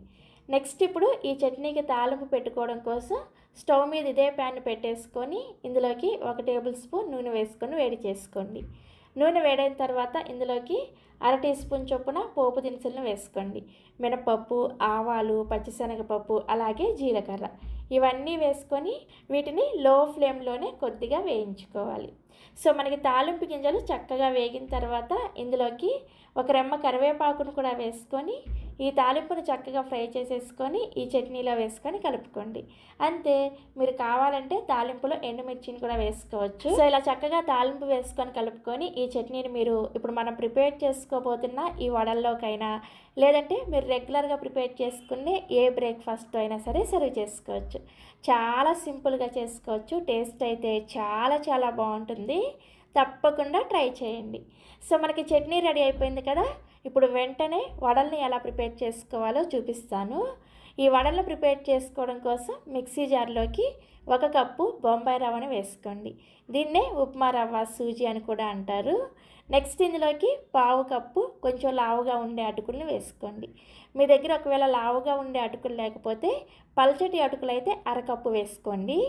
నెక్స్ట్ ఇప్పుడు ఈ చట్నీకి తాలింపు పెట్టుకోవడం కోసం స్టవ్ మీద ఇదే ప్యాన్ పెట్టేసుకొని ఇందులోకి 1 టేబుల్ స్పూన్ నూనె వేసుకొని వేడి చేసుకోండి. నూనె వేడైన తర్వాత ఇందులోకి 1/2 టీ స్పూన్ చొప్పున పోపు దినుసులను వేసుకోండి. మినపప్పు, ఆవాలు, పచ్చిశనగపప్పు, అలాగే జీలకర్ర ఇవన్నీ వేసుకొని వీటిని లో ఫ్లేమ్లోనే కొద్దిగా వేయించుకోవాలి. సో మనకి తాలింపు గింజలు చక్కగా వేగిన తర్వాత ఇందులోకి 1 రెమ్మ కరివేపాకును కూడా వేసుకొని ఈ తాలింపును చక్కగా ఫ్రై చేసేసుకొని ఈ చట్నీలో వేసుకొని కలుపుకోండి. అంతే, మీరు కావాలంటే తాలింపులో ఎండుమిర్చిని కూడా వేసుకోవచ్చు. సో ఇలా చక్కగా తాలింపు వేసుకొని కలుపుకొని ఈ చట్నీని మీరు ఇప్పుడు మనం ప్రిపేర్ చేసుకోబోతున్న ఈ వడల్లోకైనా లేదంటే మీరు రెగ్యులర్గా ప్రిపేర్ చేసుకునే ఏ బ్రేక్ఫాస్ట్ అయినా సరే సర్వ్ చేసుకోవచ్చు. చాలా సింపుల్గా చేసుకోవచ్చు. టేస్ట్ అయితే చాలా చాలా బాగుంటుంది. తప్పకుండా ట్రై చేయండి. సో మనకి చట్నీ రెడీ అయిపోయింది కదా. ఇప్పుడు వెంటనే వడల్ని ఎలా ప్రిపేర్ చేసుకోవాలో చూపిస్తాను. ఈ వడలను ప్రిపేర్ చేసుకోవడం కోసం మిక్సీ జార్లోకి 1 కప్పు బొంబాయి రవ్వను వేసుకోండి. దీన్నే ఉప్మా రవ్వ, సూజీ అని కూడా అంటారు. నెక్స్ట్ ఇందులోకి 1/2 కప్పు కొంచెం లావుగా ఉండే అటుకుల్ని వేసుకోండి. మీ దగ్గర ఒకవేళ లావుగా ఉండే అటుకులు లేకపోతే పల్చటి అటుకులు అయితే 1/2 కప్పు వేసుకోండి.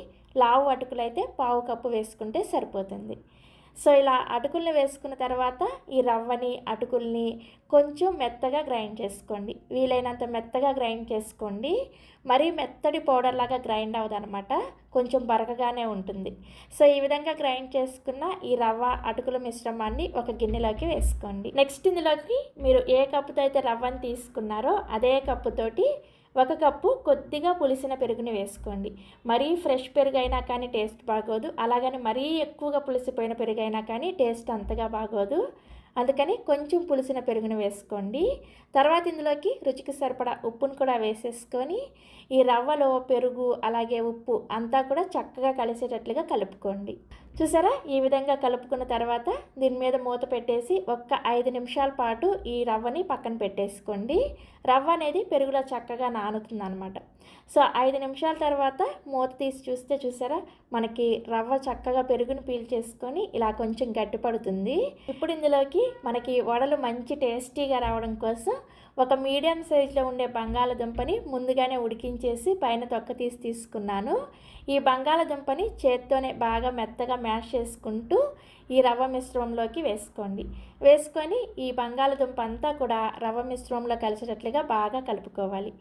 లావు అటుకులు అయితే 1/2 కప్పు వేసుకుంటే సరిపోతుంది. సో ఇలా అటుకుల్ని వేసుకున్న తర్వాత ఈ రవ్వని, అటుకుల్ని కొంచెం మెత్తగా గ్రైండ్ చేసుకోండి. వీలైనంత మెత్తగా గ్రైండ్ చేసుకోండి. మరీ మెత్తటి పౌడర్ లాగా గ్రైండ్ అవ్వదనమాట, కొంచెం బరకగానే ఉంటుంది. సో ఈ విధంగా గ్రైండ్ చేసుకున్న ఈ రవ్వ, అటుకుల మిశ్రమాన్ని ఒక గిన్నెలోకి వేసుకోండి. నెక్స్ట్ ఇందులోకి మీరు ఏ కప్పుతో అయితే రవ్వని తీసుకున్నారో అదే కప్పుతోటి 1 కప్పు కొద్దిగా పులిసిన పెరుగుని వేసుకోండి. మరీ ఫ్రెష్ పెరుగు అయినా కానీ టేస్ట్ బాగోదు, అలాగని మరీ ఎక్కువగా పులిసిపోయిన పెరుగు అయినా కానీ టేస్ట్ అంతగా బాగోదు. అందుకని కొంచెం పులిసిన పెరుగును వేసుకోండి. తర్వాత ఇందులోకి రుచికి సరిపడా ఉప్పును కూడా వేసేసుకొని ఈ రవ్వలో పెరుగు అలాగే ఉప్పు అంతా కూడా చక్కగా కలిసేటట్లుగా కలుపుకోండి. చూసారా, ఈ విధంగా కలుపుకున్న తర్వాత దీని మీద మూత పెట్టేసి 5 నిమిషాల పాటు ఈ రవ్వని పక్కన పెట్టేసుకోండి. రవ్వ అనేది పెరుగులో చక్కగా నానుతుంది అనమాట. సో 5 నిమిషాల తర్వాత మూత తీసి చూస్తే చూసారా, మనకి రవ్వ చక్కగా పెరుగుని పీల్చేసుకొని ఇలా కొంచెం గట్టిపడుతుంది. ఇప్పుడు ఇందులోకి మనకి వడలు మంచి టేస్టీగా రావడం కోసం ఒక మీడియం సైజులో ఉండే బంగాళదుంపని ముందుగానే ఉడికించేసి పైన తొక్క తీసి తీసుకున్నాను. ఈ బంగాళదుంపని చేత్తోనే బాగా మెత్తగా మ్యాష్ చేసుకుంటూ ఈ రవ్వ మిశ్రమంలోకి వేసుకోండి. వేసుకొని ఈ బంగాళదుంప అంతా కూడా రవ్వ మిశ్రమంలో కలిసేటట్లుగా బాగా కలుపుకోవాలి.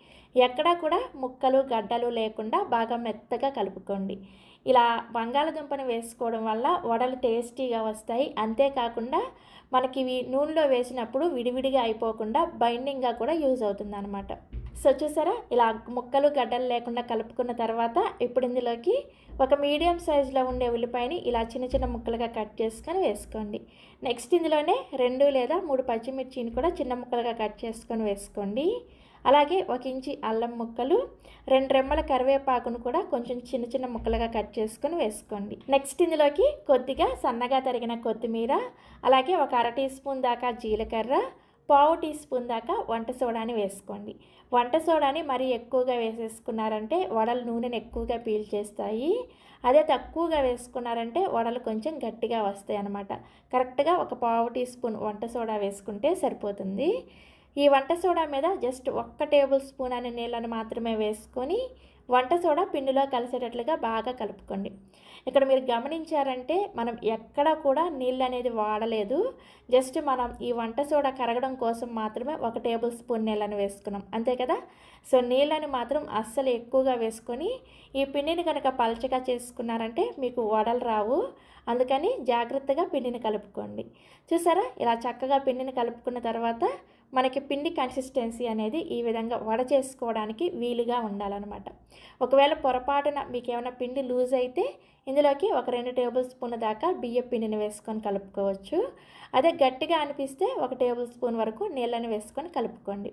ఎక్కడా కూడా ముక్కలు, గడ్డలు లేకుండా బాగా మెత్తగా కలుపుకోండి. ఇలా బంగాళదుంపని వేసుకోవడం వల్ల వడలు టేస్టీగా వస్తాయి. అంతేకాకుండా మనకి ఇవి నూనెలో వేసినప్పుడు విడివిడిగా అయిపోకుండా బైండింగ్గా కూడా యూజ్ అవుతుంది అన్నమాట. సో చూసారా, ఇలా ముక్కలు, గడ్డలు లేకుండా కలుపుకున్న తర్వాత ఇప్పుడు ఇందులోకి ఒక మీడియం సైజులో ఉండే ఉల్లిపాయని ఇలా చిన్న చిన్న ముక్కలుగా కట్ చేసుకొని వేసుకోండి. నెక్స్ట్ ఇందులోనే 2 లేదా 3 పచ్చిమిర్చిని కూడా చిన్న ముక్కలుగా కట్ చేసుకొని వేసుకోండి. అలాగే 1 ఇంచి అల్లం ముక్కలు, 2 రెమ్మల కరివేపాకును కూడా కొంచెం చిన్న చిన్న ముక్కలుగా కట్ చేసుకొని వేసుకోండి. నెక్స్ట్ ఇందులోకి కొద్దిగా సన్నగా తరిగిన కొత్తిమీర, అలాగే 1 అర టీ స్పూన్ దాకా జీలకర్ర, 1/2 టీ స్పూన్ దాకా వంట సోడాని వేసుకోండి. వంట సోడాని మరీ ఎక్కువగా వేసేసుకున్నారంటే వడలు నూనెను ఎక్కువగా పీల్చేస్తాయి. అదే తక్కువగా వేసుకున్నారంటే వడలు కొంచెం గట్టిగా వస్తాయి అన్నమాట. కరెక్ట్గా 1/2 టీ స్పూన్ వంట సోడా వేసుకుంటే సరిపోతుంది. ఈ వంట సోడా మీద జస్ట్ 1 టేబుల్ స్పూన్ అనే నీళ్ళను మాత్రమే వేసుకొని వంట సోడా పిండిలో కలిసేటట్లుగా బాగా కలుపుకోండి. ఇక్కడ మీరు గమనించారంటే మనం ఎక్కడ కూడా నీళ్ళు అనేది వాడలేదు. జస్ట్ మనం ఈ వంట సోడా కరగడం కోసం మాత్రమే 1 టేబుల్ స్పూన్ నీళ్ళని వేసుకున్నాం, అంతే కదా. సో నీళ్ళని మాత్రం అస్సలు ఎక్కువగా వేసుకొని ఈ పిండిని కనుక పలచగా చేసుకున్నారంటే మీకు వడలు రావు. అందుకని జాగ్రత్తగా పిండిని కలుపుకోండి. చూసారా, ఇలా చక్కగా పిండిని కలుపుకున్న తర్వాత మనకి పిండి కన్సిస్టెన్సీ అనేది ఈ విధంగా వడ చేసుకోవడానికి వీలుగా ఉండాలన్నమాట. ఒకవేళ పొరపాటున మీకు ఏమైనా పిండి లూజ్ అయితే ఇందులోకి 2 టేబుల్ స్పూన్ల దాకా బియ్య పిండిని వేసుకొని కలుపుకోవచ్చు. అదే గట్టిగా అనిపిస్తే 1 టేబుల్ స్పూన్ వరకు నీళ్ళని వేసుకొని కలుపుకోండి.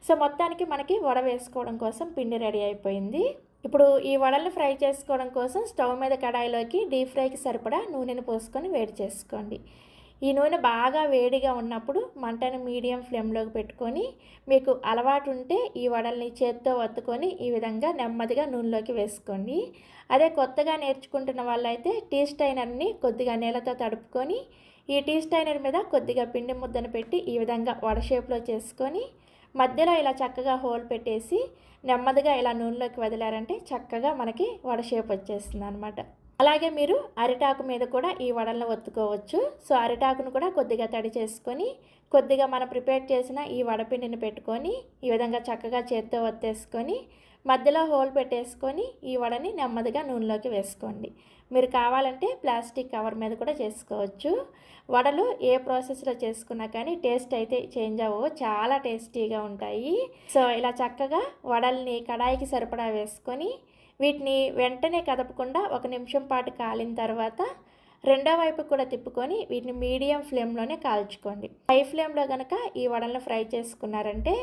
సో మొత్తానికి మనకి వడ వేసుకోవడం కోసం పిండి రెడీ అయిపోయింది. ఇప్పుడు ఈ వడల్ని ఫ్రై చేసుకోవడం కోసం స్టవ్ మీద కడాయిలోకి డీప్ ఫ్రైకి సరిపడా నూనెను పోసుకొని వేడి చేసుకోండి. ఈ నూనె బాగా వేడిగా ఉన్నప్పుడు మంటను మీడియం ఫ్లేమ్లోకి పెట్టుకొని మీకు అలవాటు ఉంటే ఈ వడల్ని చేత్తో వత్తుకొని ఈ విధంగా నెమ్మదిగా నూనెలోకి వేసుకోండి. అదే కొత్తగా నేర్చుకుంటున్న వాళ్ళైతే టీ స్టైనర్ని కొద్దిగా నీళ్ళతో తడుపుకొని ఈ టీ స్టైనర్ మీద కొద్దిగా పిండి ముద్దను పెట్టి ఈ విధంగా వడ షేప్లో చేసుకొని మధ్యలో ఇలా చక్కగా హోల్ పెట్టేసి నెమ్మదిగా ఇలా నూనెలోకి వదిలారంటే చక్కగా మనకి వడ షేప్ వచ్చేస్తుంది అనమాట. అలాగే మీరు అరిటాకు మీద కూడా ఈ వడలను ఒత్తుకోవచ్చు. సో అరిటాకును కూడా కొద్దిగా తడి చేసుకొని కొద్దిగా మనం ప్రిపేర్ చేసిన ఈ వడపిండిని పెట్టుకొని ఈ విధంగా చక్కగా చేత్తో ఒత్తేసుకొని మధ్యలో హోల్ పెట్టేసుకొని ఈ వడని నెమ్మదిగా నూనెలోకి వేసుకోండి. మీరు కావాలంటే ప్లాస్టిక్ కవర్ మీద కూడా చేసుకోవచ్చు. వడలు ఏ ప్రాసెస్లో చేసుకున్నా కానీ టేస్ట్ అయితే చేంజ్ అవ్వవు, చాలా టేస్టీగా ఉంటాయి. సో ఇలా చక్కగా వడల్ని కడాయికి సరిపడా వేసుకొని వీటిని వెంటనే కదపకుండా 1 నిమిషం పాటు కాలిన తర్వాత రెండో వైపు కూడా తిప్పుకొని వీటిని మీడియం ఫ్లేమ్లోనే కాల్చుకోండి. హై ఫ్లేమ్లో కనుక ఈ వడలను ఫ్రై చేసుకున్నారంటే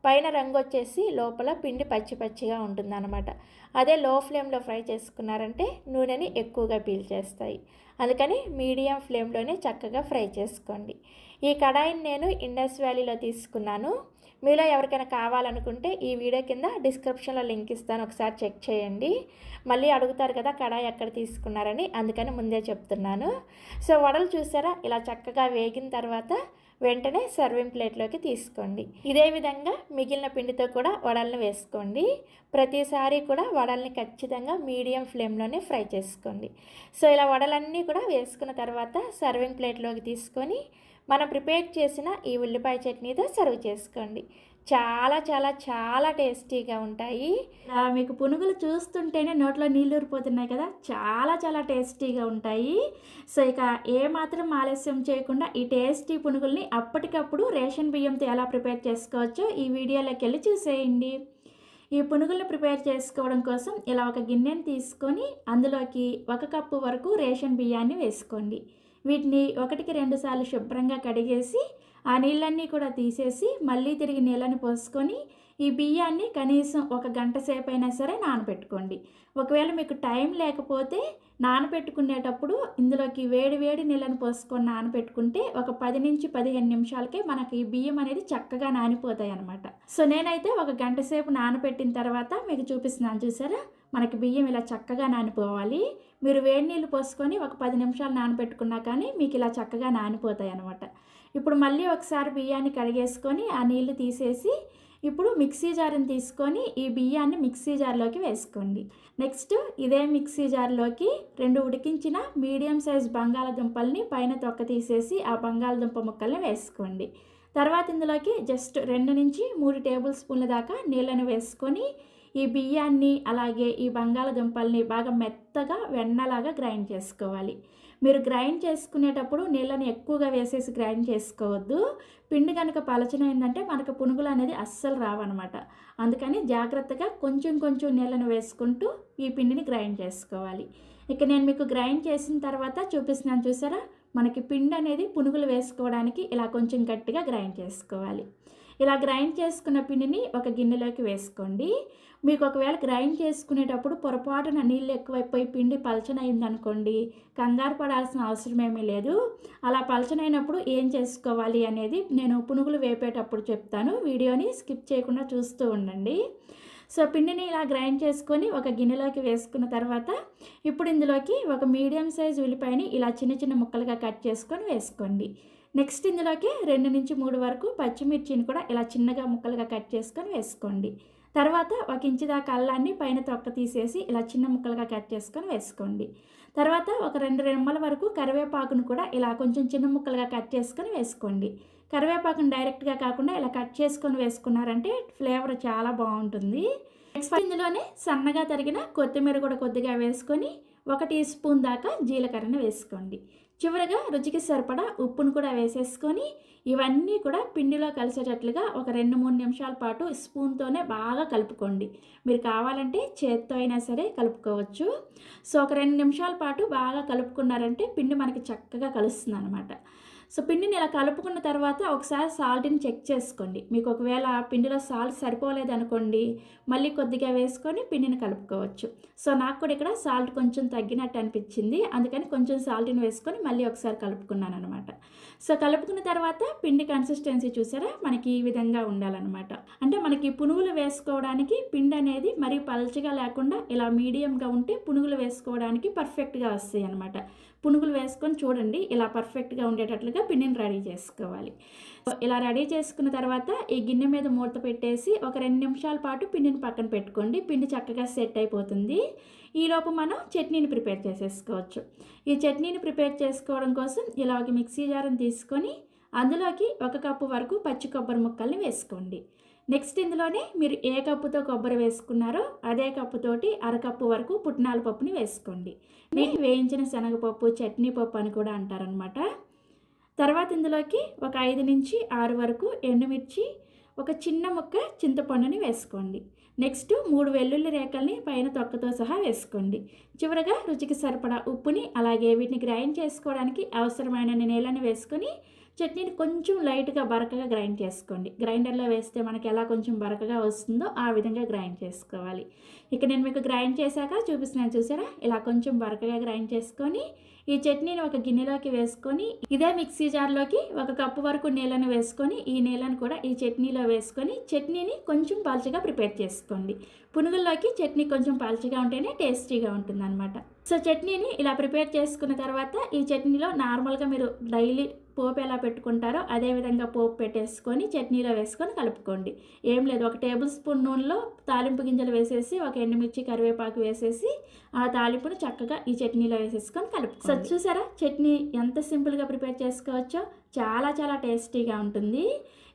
పైన రంగు వచ్చేసి లోపల పిండి పచ్చి పచ్చిగా ఉంటుందన్నమాట. అదే లో ఫ్లేమ్లో ఫ్రై చేసుకున్నారంటే నూనెని ఎక్కువగా పీల్చేస్తాయి. అందుకని మీడియం ఫ్లేమ్లోనే చక్కగా ఫ్రై చేసుకోండి. ఈ కడాయిని నేను ఇండస్ వ్యాలీలో తీసుకున్నాను. మీలో ఎవరికైనా కావాలనుకుంటే ఈ వీడియో కింద డిస్క్రిప్షన్లో లింక్ ఇస్తాను, ఒకసారి చెక్ చేయండి. మళ్ళీ అడుగుతారు కదా కడాయి ఎక్కడ తీసుకున్నారని, అందుకని ముందే చెప్తున్నాను. సో వడలు చూసారా, ఇలా చక్కగా వేగిన తర్వాత వెంటనే సర్వింగ్ ప్లేట్లోకి తీసుకోండి. ఇదే విధంగా మిగిలిన పిండితో కూడా వడల్ని వేసుకోండి. ప్రతిసారి కూడా వడల్ని ఖచ్చితంగా మీడియం ఫ్లేమ్లోనే ఫ్రై చేసుకోండి. సో ఇలా వడలన్నీ కూడా వేసుకున్న తర్వాత సర్వింగ్ ప్లేట్లోకి తీసుకొని మనం ప్రిపేర్ చేసిన ఈ ఉల్లిపాయ చట్నీతో సర్వ్ చేసుకోండి. చాలా చాలా చాలా టేస్టీగా ఉంటాయి. మీకు పునుగులు చూస్తుంటేనే నోట్లో నీళ్ళు ఊరిపోతున్నాయి కదా, చాలా చాలా టేస్టీగా ఉంటాయి. సో ఇక ఏమాత్రం ఆలస్యం చేయకుండా ఈ టేస్టీ పునుగుల్ని అప్పటికప్పుడు రేషన్ బియ్యంతో ఎలా ప్రిపేర్ చేసుకోవచ్చో ఈ వీడియోలోకి వెళ్ళి చూసేయండి. ఈ పునుగులను ప్రిపేర్ చేసుకోవడం కోసం ఇలా ఒక గిన్నెని తీసుకొని అందులోకి 1 కప్పు వరకు రేషన్ బియ్యాన్ని వేసుకోండి. వీటిని 1కి 2 సార్లు శుభ్రంగా కడిగేసి ఆ నీళ్ళన్నీ కూడా తీసేసి మళ్ళీ తిరిగి నీళ్ళని పోసుకొని ఈ బియ్యాన్ని కనీసం 1 గంట సేపు అయినా సరే నానబెట్టుకోండి. ఒకవేళ మీకు టైం లేకపోతే నానబెట్టుకునేటప్పుడు ఇందులోకి వేడి వేడి నీళ్ళని పోసుకొని నానబెట్టుకుంటే ఒక 10 నుంచి 15 నిమిషాలకే మనకి ఈ బియ్యం అనేది చక్కగా నానిపోతాయి అన్నమాట. సో నేనైతే 1 గంట సేపు నానబెట్టిన తర్వాత మీకు చూపిస్తున్నాను, చూసారా మనకి బియ్యం ఇలా చక్కగా నానిపోవాలి. మీరు వేడి నీళ్ళు పోసుకొని ఒక 10 నిమిషాలు నానబెట్టుకున్నా కానీ మీకు ఇలా చక్కగా నానిపోతాయి అన్నమాట. ఇప్పుడు మళ్ళీ ఒకసారి బియ్యాన్ని కడిగేసుకొని ఆ నీళ్లు తీసేసి ఇప్పుడు మిక్సీ జార్ని తీసుకొని ఈ బియ్యాన్ని మిక్సీ జార్లోకి వేసుకోండి. నెక్స్ట్ ఇదే మిక్సీ జార్లోకి 2 ఉడికించిన మీడియం సైజ్ బంగాళదుంపల్ని పైన తొక్క తీసేసి ఆ బంగాళదుంప ముక్కల్ని వేసుకోండి. తర్వాత ఇందులోకి జస్ట్ 2 నుంచి 3 టేబుల్ స్పూన్ల దాకా నీళ్ళని వేసుకొని ఈ బియ్యాన్ని అలాగే ఈ బంగాళదుంపల్ని బాగా మెత్తగా వెన్నలాగా గ్రైండ్ చేసుకోవాలి. మీరు గ్రైండ్ చేసుకునేటప్పుడు నీళ్ళని ఎక్కువగా వేసేసి గ్రైండ్ చేసుకోవద్దు. పిండి కనుక పలచనైందంటే మనకు పునుగులు అనేది అస్సలు రావన్నమాట. అందుకని జాగ్రత్తగా కొంచెం కొంచెం నీళ్ళని వేసుకుంటూ ఈ పిండిని గ్రైండ్ చేసుకోవాలి. ఇక నేను మీకు గ్రైండ్ చేసిన తర్వాత చూపిస్తున్నాను, చూసారా మనకి పిండి అనేది పునుగులు వేసుకోవడానికి ఇలా కొంచెం గట్టిగా గ్రైండ్ చేసుకోవాలి. ఇలా గ్రైండ్ చేసుకున్న పిండిని ఒక గిన్నెలోకి వేసుకోండి. మీకు ఒకవేళ గ్రైండ్ చేసుకునేటప్పుడు పొరపాటున నీళ్ళు ఎక్కువైపోయి పిండి పలచనైందనుకోండి, కంగారు పడాల్సిన అవసరం ఏమీ లేదు. అలా పలచనైనప్పుడు ఏం చేసుకోవాలి అనేది నేను పునుగులు వేపేటప్పుడు చెప్తాను, వీడియోని స్కిప్ చేయకుండా చూస్తూ ఉండండి. సో పిండిని ఇలా గ్రైండ్ చేసుకొని ఒక గిన్నెలోకి వేసుకున్న తర్వాత ఇప్పుడు ఇందులోకి ఒక మీడియం సైజ్ ఉల్లిపాయని ఇలా చిన్న చిన్న ముక్కలుగా కట్ చేసుకొని వేసుకోండి. నెక్స్ట్ ఇందులోకి 2 నుంచి 3 వరకు పచ్చిమిర్చిని కూడా ఇలా చిన్నగా ముక్కలుగా కట్ చేసుకొని వేసుకోండి. తర్వాత 1 ఇంచు దాకా అల్లాన్ని పైన తొక్క తీసేసి ఇలా చిన్న ముక్కలుగా కట్ చేసుకొని వేసుకోండి. తర్వాత ఒక 2 రెమ్మల వరకు కరివేపాకును కూడా ఇలా కొంచెం చిన్న ముక్కలుగా కట్ చేసుకొని వేసుకోండి. కరివేపాకును డైరెక్ట్గా కాకుండా ఇలా కట్ చేసుకొని వేసుకున్నారంటే ఫ్లేవర్ చాలా బాగుంటుంది. నెక్స్ట్ ఇందులోనే సన్నగా తరిగిన కొత్తిమీర కూడా కొద్దిగా వేసుకొని 1 టీ స్పూన్ దాకా జీలకర్రను వేసుకోండి. చివరగా రుచికి సరిపడా ఉప్పును కూడా వేసేసుకొని ఇవన్నీ కూడా పిండిలో కలిసేటట్లుగా ఒక 2-3 నిమిషాల పాటు స్పూన్తోనే బాగా కలుపుకోండి. మీరు కావాలంటే చేత్తో అయినా సరే కలుపుకోవచ్చు. సో ఒక 2 నిమిషాల పాటు బాగా కలుపుకున్నారంటే పిండి మనకి చక్కగా కలుస్తుంది అనమాట. సో పిండిని ఇలా కలుపుకున్న తర్వాత ఒకసారి సాల్ట్ని చెక్ చేసుకోండి. మీకు ఒకవేళ పిండిలో సాల్ట్ సరిపోలేదు అనుకోండి, మళ్ళీ కొద్దిగా వేసుకొని పిండిని కలుపుకోవచ్చు. సో నాకు కూడా ఇక్కడ సాల్ట్ కొంచెం తగ్గినట్టు అనిపించింది, అందుకని కొంచెం సాల్ట్ని వేసుకొని మళ్ళీ ఒకసారి కలుపుకున్నాను అనమాట. సో కలుపుకున్న తర్వాత పిండి కన్సిస్టెన్సీ చూసారా మనకి ఈ విధంగా ఉండాలన్నమాట. అంటే మనకి పునుగులు వేసుకోవడానికి పిండి అనేది మరీ పల్చగా లేకుండా ఇలా మీడియంగా ఉంటే పునుగులు వేసుకోవడానికి పర్ఫెక్ట్గా వస్తాయి అనమాట. పునుగులు వేసుకొని చూడండి, ఇలా పర్ఫెక్ట్గా ఉండేటట్లుగా పిండిని రెడీ చేసుకోవాలి. ఇలా రెడీ చేసుకున్న తర్వాత ఈ గిన్నె మీద మూత పెట్టేసి ఒక 2 నిమిషాల పాటు పిండిని పక్కన పెట్టుకోండి. పిండి చక్కగా సెట్ అయిపోతుంది. ఈలోపు మనం చట్నీని ప్రిపేర్ చేసేసుకోవచ్చు. ఈ చట్నీని ప్రిపేర్ చేసుకోవడం కోసం ఇలా ఒక మిక్సీ జార్ని తీసుకొని అందులోకి 1 కప్పు వరకు పచ్చి కొబ్బరి ముక్కల్ని వేసుకోండి. నెక్స్ట్ ఇందులోనే మీరు ఏ కప్పుతో కొబ్బరి వేసుకున్నారో అదే కప్పుతోటి 1/2 కప్పు వరకు పుట్నాల పప్పుని వేసుకోండి. నేను వేయించిన శనగపప్పు, చట్నీ పప్పు అని కూడా అంటారనమాట. తర్వాత ఇందులోకి ఒక 5 నుంచి 6 వరకు ఎండుమిర్చి, ఒక చిన్న ముక్క చింతపండుని వేసుకోండి. నెక్స్ట్ 3 వెల్లుల్లి రేకల్ని పైన తొక్కతో సహా వేసుకోండి. చివరగా రుచికి సరిపడా ఉప్పుని అలాగే వీటిని గ్రైండ్ చేసుకోవడానికి అవసరమైన నీళ్ళని వేసుకొని చట్నీని కొంచెం లైట్గా బరకగా గ్రైండ్ చేసుకోండి. గ్రైండర్లో వేస్తే మనకి ఎలా కొంచెం బరకగా వస్తుందో ఆ విధంగా గ్రైండ్ చేసుకోవాలి. ఇక నేను మీకు గ్రైండ్ చేశాక చూపిస్తున్నాను చూసారా, ఇలా కొంచెం బరకగా గ్రైండ్ చేసుకొని ఈ చట్నీని ఒక గిన్నెలోకి వేసుకొని ఇదే మిక్సీ జార్లోకి 1 కప్పు వరకు నీళ్ళను వేసుకొని ఈ నీళ్ళను కూడా ఈ చట్నీలో వేసుకొని చట్నీని కొంచెం పలుచగా ప్రిపేర్ చేసుకోండి. పునుగుల్లోకి చట్నీ కొంచెం పలుచగా ఉంటేనే టేస్టీగా ఉంటుందన్నమాట. సో చట్నీని ఇలా ప్రిపేర్ చేసుకున్న తర్వాత ఈ చట్నీలో నార్మల్గా మీరు డైలీ పోపు ఎలా పెట్టుకుంటారో అదేవిధంగా పోపు పెట్టేసుకొని చట్నీలో వేసుకొని కలుపుకోండి. ఏం లేదు, 1 టేబుల్ స్పూన్ నూనెలో తాలింపు గింజలు వేసేసి 1 ఎండుమిర్చి కరివేపాకు వేసేసి ఆ తాలింపును చక్కగా ఈ చట్నీలో వేసేసుకొని కలుపుకోండి. సో చూసారా చట్నీ ఎంత సింపుల్గా ప్రిపేర్ చేసుకోవచ్చో, చాలా చాలా టేస్టీగా ఉంటుంది.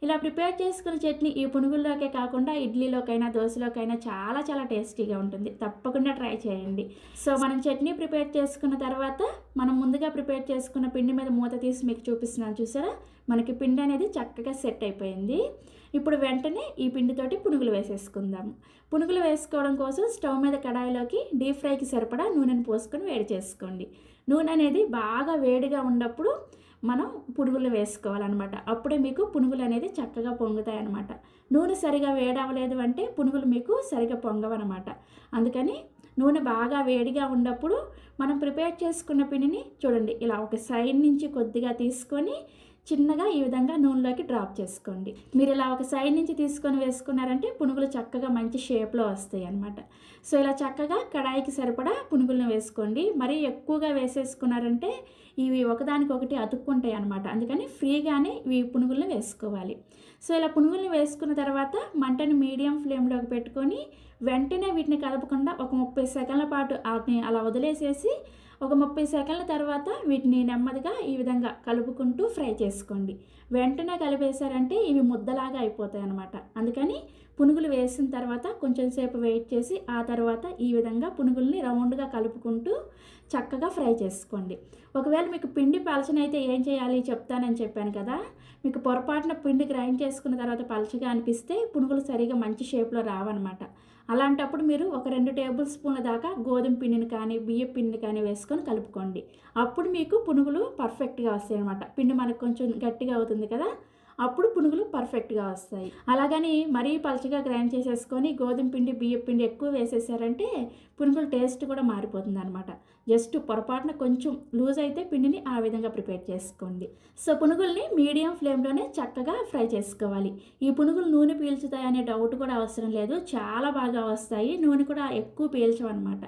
ఇలా ప్రిపేర్ చేసుకున్న చట్నీ ఈ పునుగుల్లోకే కాకుండా ఇడ్లీలోకైనా దోశలోకైనా చాలా చాలా టేస్టీగా ఉంటుంది. తప్పకుండా ట్రై చేయండి. సో మనం చట్నీ ప్రిపేర్ చేసుకున్న తర్వాత మనం ముందుగా ప్రిపేర్ చేసుకున్న పిండి మీద మూత తీసి మీకు చూపిస్తున్నాను చూసారా, మనకి పిండి అనేది చక్కగా సెట్ అయిపోయింది. ఇప్పుడు వెంటనే ఈ పిండితోటి పునుగులు వేసేసుకుందాము. పునుగులు వేసుకోవడం కోసం స్టవ్ మీద కడాయిలోకి డీప్ ఫ్రైకి సరిపడా నూనెను పోసుకొని వేడి చేసుకోండి. నూనె అనేది బాగా వేడిగా ఉన్నప్పుడు మనం పునుగులు వేసుకోవాలన్నమాట. అప్పుడే మీకు పునుగులు అనేది చక్కగా పొంగుతాయి అన్నమాట. నూనె సరిగా వేడవలేదు అంటే పునుగులు మీకు సరిగా పొంగవన్నమాట. అందుకని నూనె బాగా వేడిగా ఉన్నప్పుడు మనం ప్రిపేర్ చేసుకున్న పిండిని చూడండి ఇలా ఒక సైడ్ నుంచి కొద్దిగా తీసుకొని చిన్నగా ఈ విధంగా నూనెలోకి డ్రాప్ చేసుకోండి. మీరు ఇలా ఒక సైడ్ నుంచి తీసుకొని వేసుకున్నారంటే పునుగులు చక్కగా మంచి షేప్లో వస్తాయి అన్నమాట. సో ఇలా చక్కగా కడాయికి సరిపడా పునుగులను వేసుకోండి. మరీ ఎక్కువగా వేసేసుకున్నారంటే ఇవి ఒకదానికొకటి అతుక్కుంటాయి అన్నమాట. అందుకని ఫ్రీగానే ఇవి పునుగులను వేసుకోవాలి. సో ఇలా పునుగులను వేసుకున్న తర్వాత మంటని మీడియం ఫ్లేమ్లోకి పెట్టుకొని వెంటనే వీటిని కలపకుండా ఒక 30 సెకండ్ల పాటు అలా వదిలేసేసి ఒక 30 సెకండ్ల తర్వాత వీటిని నెమ్మదిగా ఈ విధంగా కలుపుకుంటూ ఫ్రై చేసుకోండి. వెంటనే కలిపేశారంటే ఇవి ముద్దలాగా అయిపోతాయి అన్నమాట. అందుకని పునుగులు వేసిన తర్వాత కొంచెం సేపు వెయిట్ చేసి ఆ తర్వాత ఈ విధంగా పునుగుల్ని రౌండ్గా కలుపుకుంటూ చక్కగా ఫ్రై చేసుకోండి. ఒకవేళ మీకు పిండి పలచనైతే ఏం చేయాలి చెప్తానని చెప్పాను కదా, మీకు పొరపాటున పిండి గ్రైండ్ చేసుకున్న తర్వాత పలచగా అనిపిస్తే పునుగులు సరిగా మంచి షేప్లో రావన్నమాట. అలాంటప్పుడు మీరు ఒక 2 టేబుల్ స్పూన్ల దాకా గోధుమ పిండిని కానీ బియ్యం పిండిని కానీ వేసుకొని కలుపుకోండి. అప్పుడు మీకు పునుగులు పర్ఫెక్ట్గా వస్తాయి అన్నమాట. పిండి మనకు కొంచెం గట్టిగా అవుతుంది కదా, అప్పుడు పునుగులు పర్ఫెక్ట్గా వస్తాయి. అలాగని మరీ పలచగా గ్రైండ్ చేసేసుకొని గోధుమ పిండి బియ్యం పిండి ఎక్కువ వేసేసారంటే పునుగుల టేస్ట్ కూడా మారిపోతుంది అనమాట. జస్ట్ పొరపాటున కొంచెం లూజ్ అయితే పిండిని ఆ విధంగా ప్రిపేర్ చేసుకోండి. సో పునుగుల్ని మీడియం ఫ్లేమ్లోనే చక్కగా ఫ్రై చేసుకోవాలి. ఈ పునుగులు నూనె పీల్చుతాయనే డౌట్ కూడా అవసరం లేదు, చాలా బాగా వస్తాయి. నూనె కూడా ఎక్కువ పీల్చవన్నమాట.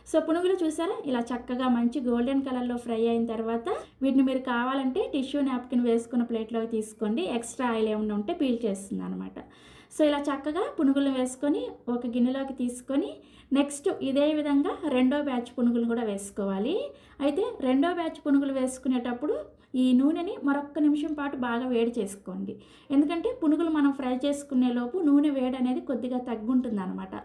సో పునుగులు చూసారా ఇలా చక్కగా మంచి గోల్డెన్ కలర్లో ఫ్రై అయిన తర్వాత వీటిని మీరు కావాలంటే టిష్యూ నాప్కిన్ వేసుకున్న ప్లేట్లోకి తీసుకోండి. ఎక్స్ట్రా ఆయిల్ ఏమైనా ఉంటే పీల్ చేస్తుంది అనమాట. సో ఇలా చక్కగా పునుగులు వేసుకొని ఒక గిన్నెలోకి తీసుకొని నెక్స్ట్ ఇదే విధంగా రెండో బ్యాచ్ పునుగులు కూడా వేసుకోవాలి. అయితే రెండో బ్యాచ్ పునుగులు వేసుకునేటప్పుడు ఈ నూనెని మరొక్క నిమిషం పాటు బాగా వేడి చేసుకోండి. ఎందుకంటే పునుగులు మనం ఫ్రై చేసుకునే లోపు నూనె వేడి అనేది కొద్దిగా తగ్గుంటుంది అనమాట.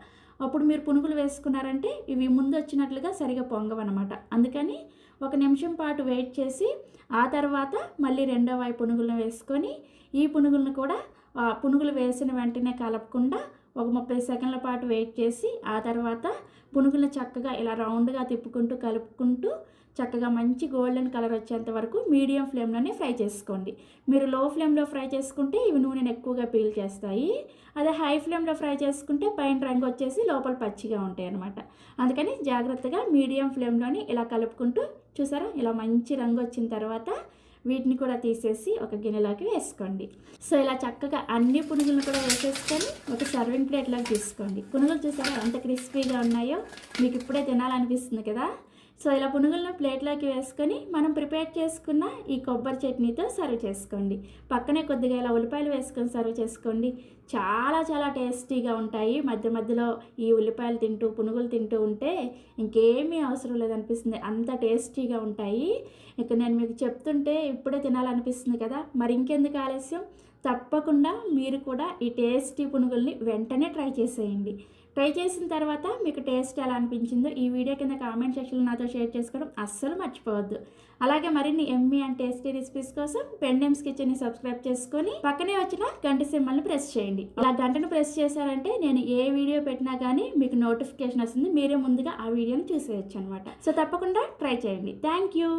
అప్పుడు మీరు పునుగులు వేసుకున్నారంటే ఇవి ముందు వచ్చినట్లుగా సరిగా పొంగవన్నమాట. అందుకని 1 నిమిషం పాటు వెయిట్ చేసి ఆ తర్వాత మళ్ళీ రెండో వైపు పునుగులను వేసుకొని ఈ పునుగులను కూడా పునుగులు వేసిన వెంటనే కలపకుండా ఒక 30 సెకండ్ల పాటు వెయిట్ చేసి ఆ తర్వాత పునుగులను చక్కగా ఇలా రౌండ్గా తిప్పుకుంటూ కలుపుకుంటూ చక్కగా మంచి గోల్డెన్ కలర్ వచ్చేంత వరకు మీడియం ఫ్లేమ్లోనే ఫ్రై చేసుకోండి. మీరు లో ఫ్లేమ్లో ఫ్రై చేసుకుంటే ఇవి నూనెను ఎక్కువగా పీల్ చేస్తాయి. అదే హై ఫ్లేమ్లో ఫ్రై చేసుకుంటే పైన రంగు వచ్చేసి లోపల పచ్చిగా ఉంటాయి అన్నమాట. అందుకని జాగ్రత్తగా మీడియం ఫ్లేమ్లోని ఇలా కలుపుకుంటూ చూసారా ఇలా మంచి రంగు వచ్చిన తర్వాత వీటిని కూడా తీసేసి ఒక గిన్నెలోకి వేసుకోండి. సో ఇలా చక్కగా అన్ని పునుగులను కూడా వేసేసుకొని ఒక సర్వింగ్ ప్లేట్లోకి తీసుకోండి. పునుగులు చూసారా ఎంత క్రిస్పీగా ఉన్నాయో, మీకు ఇప్పుడే తినాలనిపిస్తుంది కదా. సో ఇలా పునుగులను ప్లేట్లోకి వేసుకొని మనం ప్రిపేర్ చేసుకున్న ఈ కొబ్బరి చట్నీతో సర్వ్ చేసుకోండి. పక్కనే కొద్దిగా ఇలా ఉల్లిపాయలు వేసుకొని సర్వ్ చేసుకోండి. చాలా చాలా టేస్టీగా ఉంటాయి. మధ్య మధ్యలో ఈ ఉల్లిపాయలు తింటూ పునుగులు తింటూ ఉంటే ఇంకేమీ అవసరం లేదనిపిస్తుంది, అంత టేస్టీగా ఉంటాయి. ఇక నేను మీకు చెప్తుంటే ఇప్పుడే తినాలనిపిస్తుంది కదా, మరి ఇంకెందుకు ఆలస్యం, తప్పకుండా మీరు కూడా ఈ టేస్టీ పునుగుల్ని వెంటనే ట్రై చేసేయండి. ట్రై చేసిన తర్వాత మీకు టేస్ట్ ఎలా అనిపించిందో ఈ వీడియో కింద కామెంట్ సెక్షన్లో నాతో షేర్ చేసుకోవడం అస్సలు మర్చిపోవద్దు. అలాగే మరిన్ని ఎమ్మీ అండ్ టేస్టీ రెసిపీస్ కోసం పెండెమ్స్ కిచెన్ని సబ్స్క్రైబ్ చేసుకొని పక్కనే వచ్చిన గంట సింబల్ని ప్రెస్ చేయండి. అలా గంటను ప్రెస్ చేశారంటే నేను ఏ వీడియో పెట్టినా కానీ మీకు నోటిఫికేషన్ వస్తుంది, మీరే ముందుగా ఆ వీడియోని చూసేయచ్చు అనమాట. సో తప్పకుండా ట్రై చేయండి. Thank you.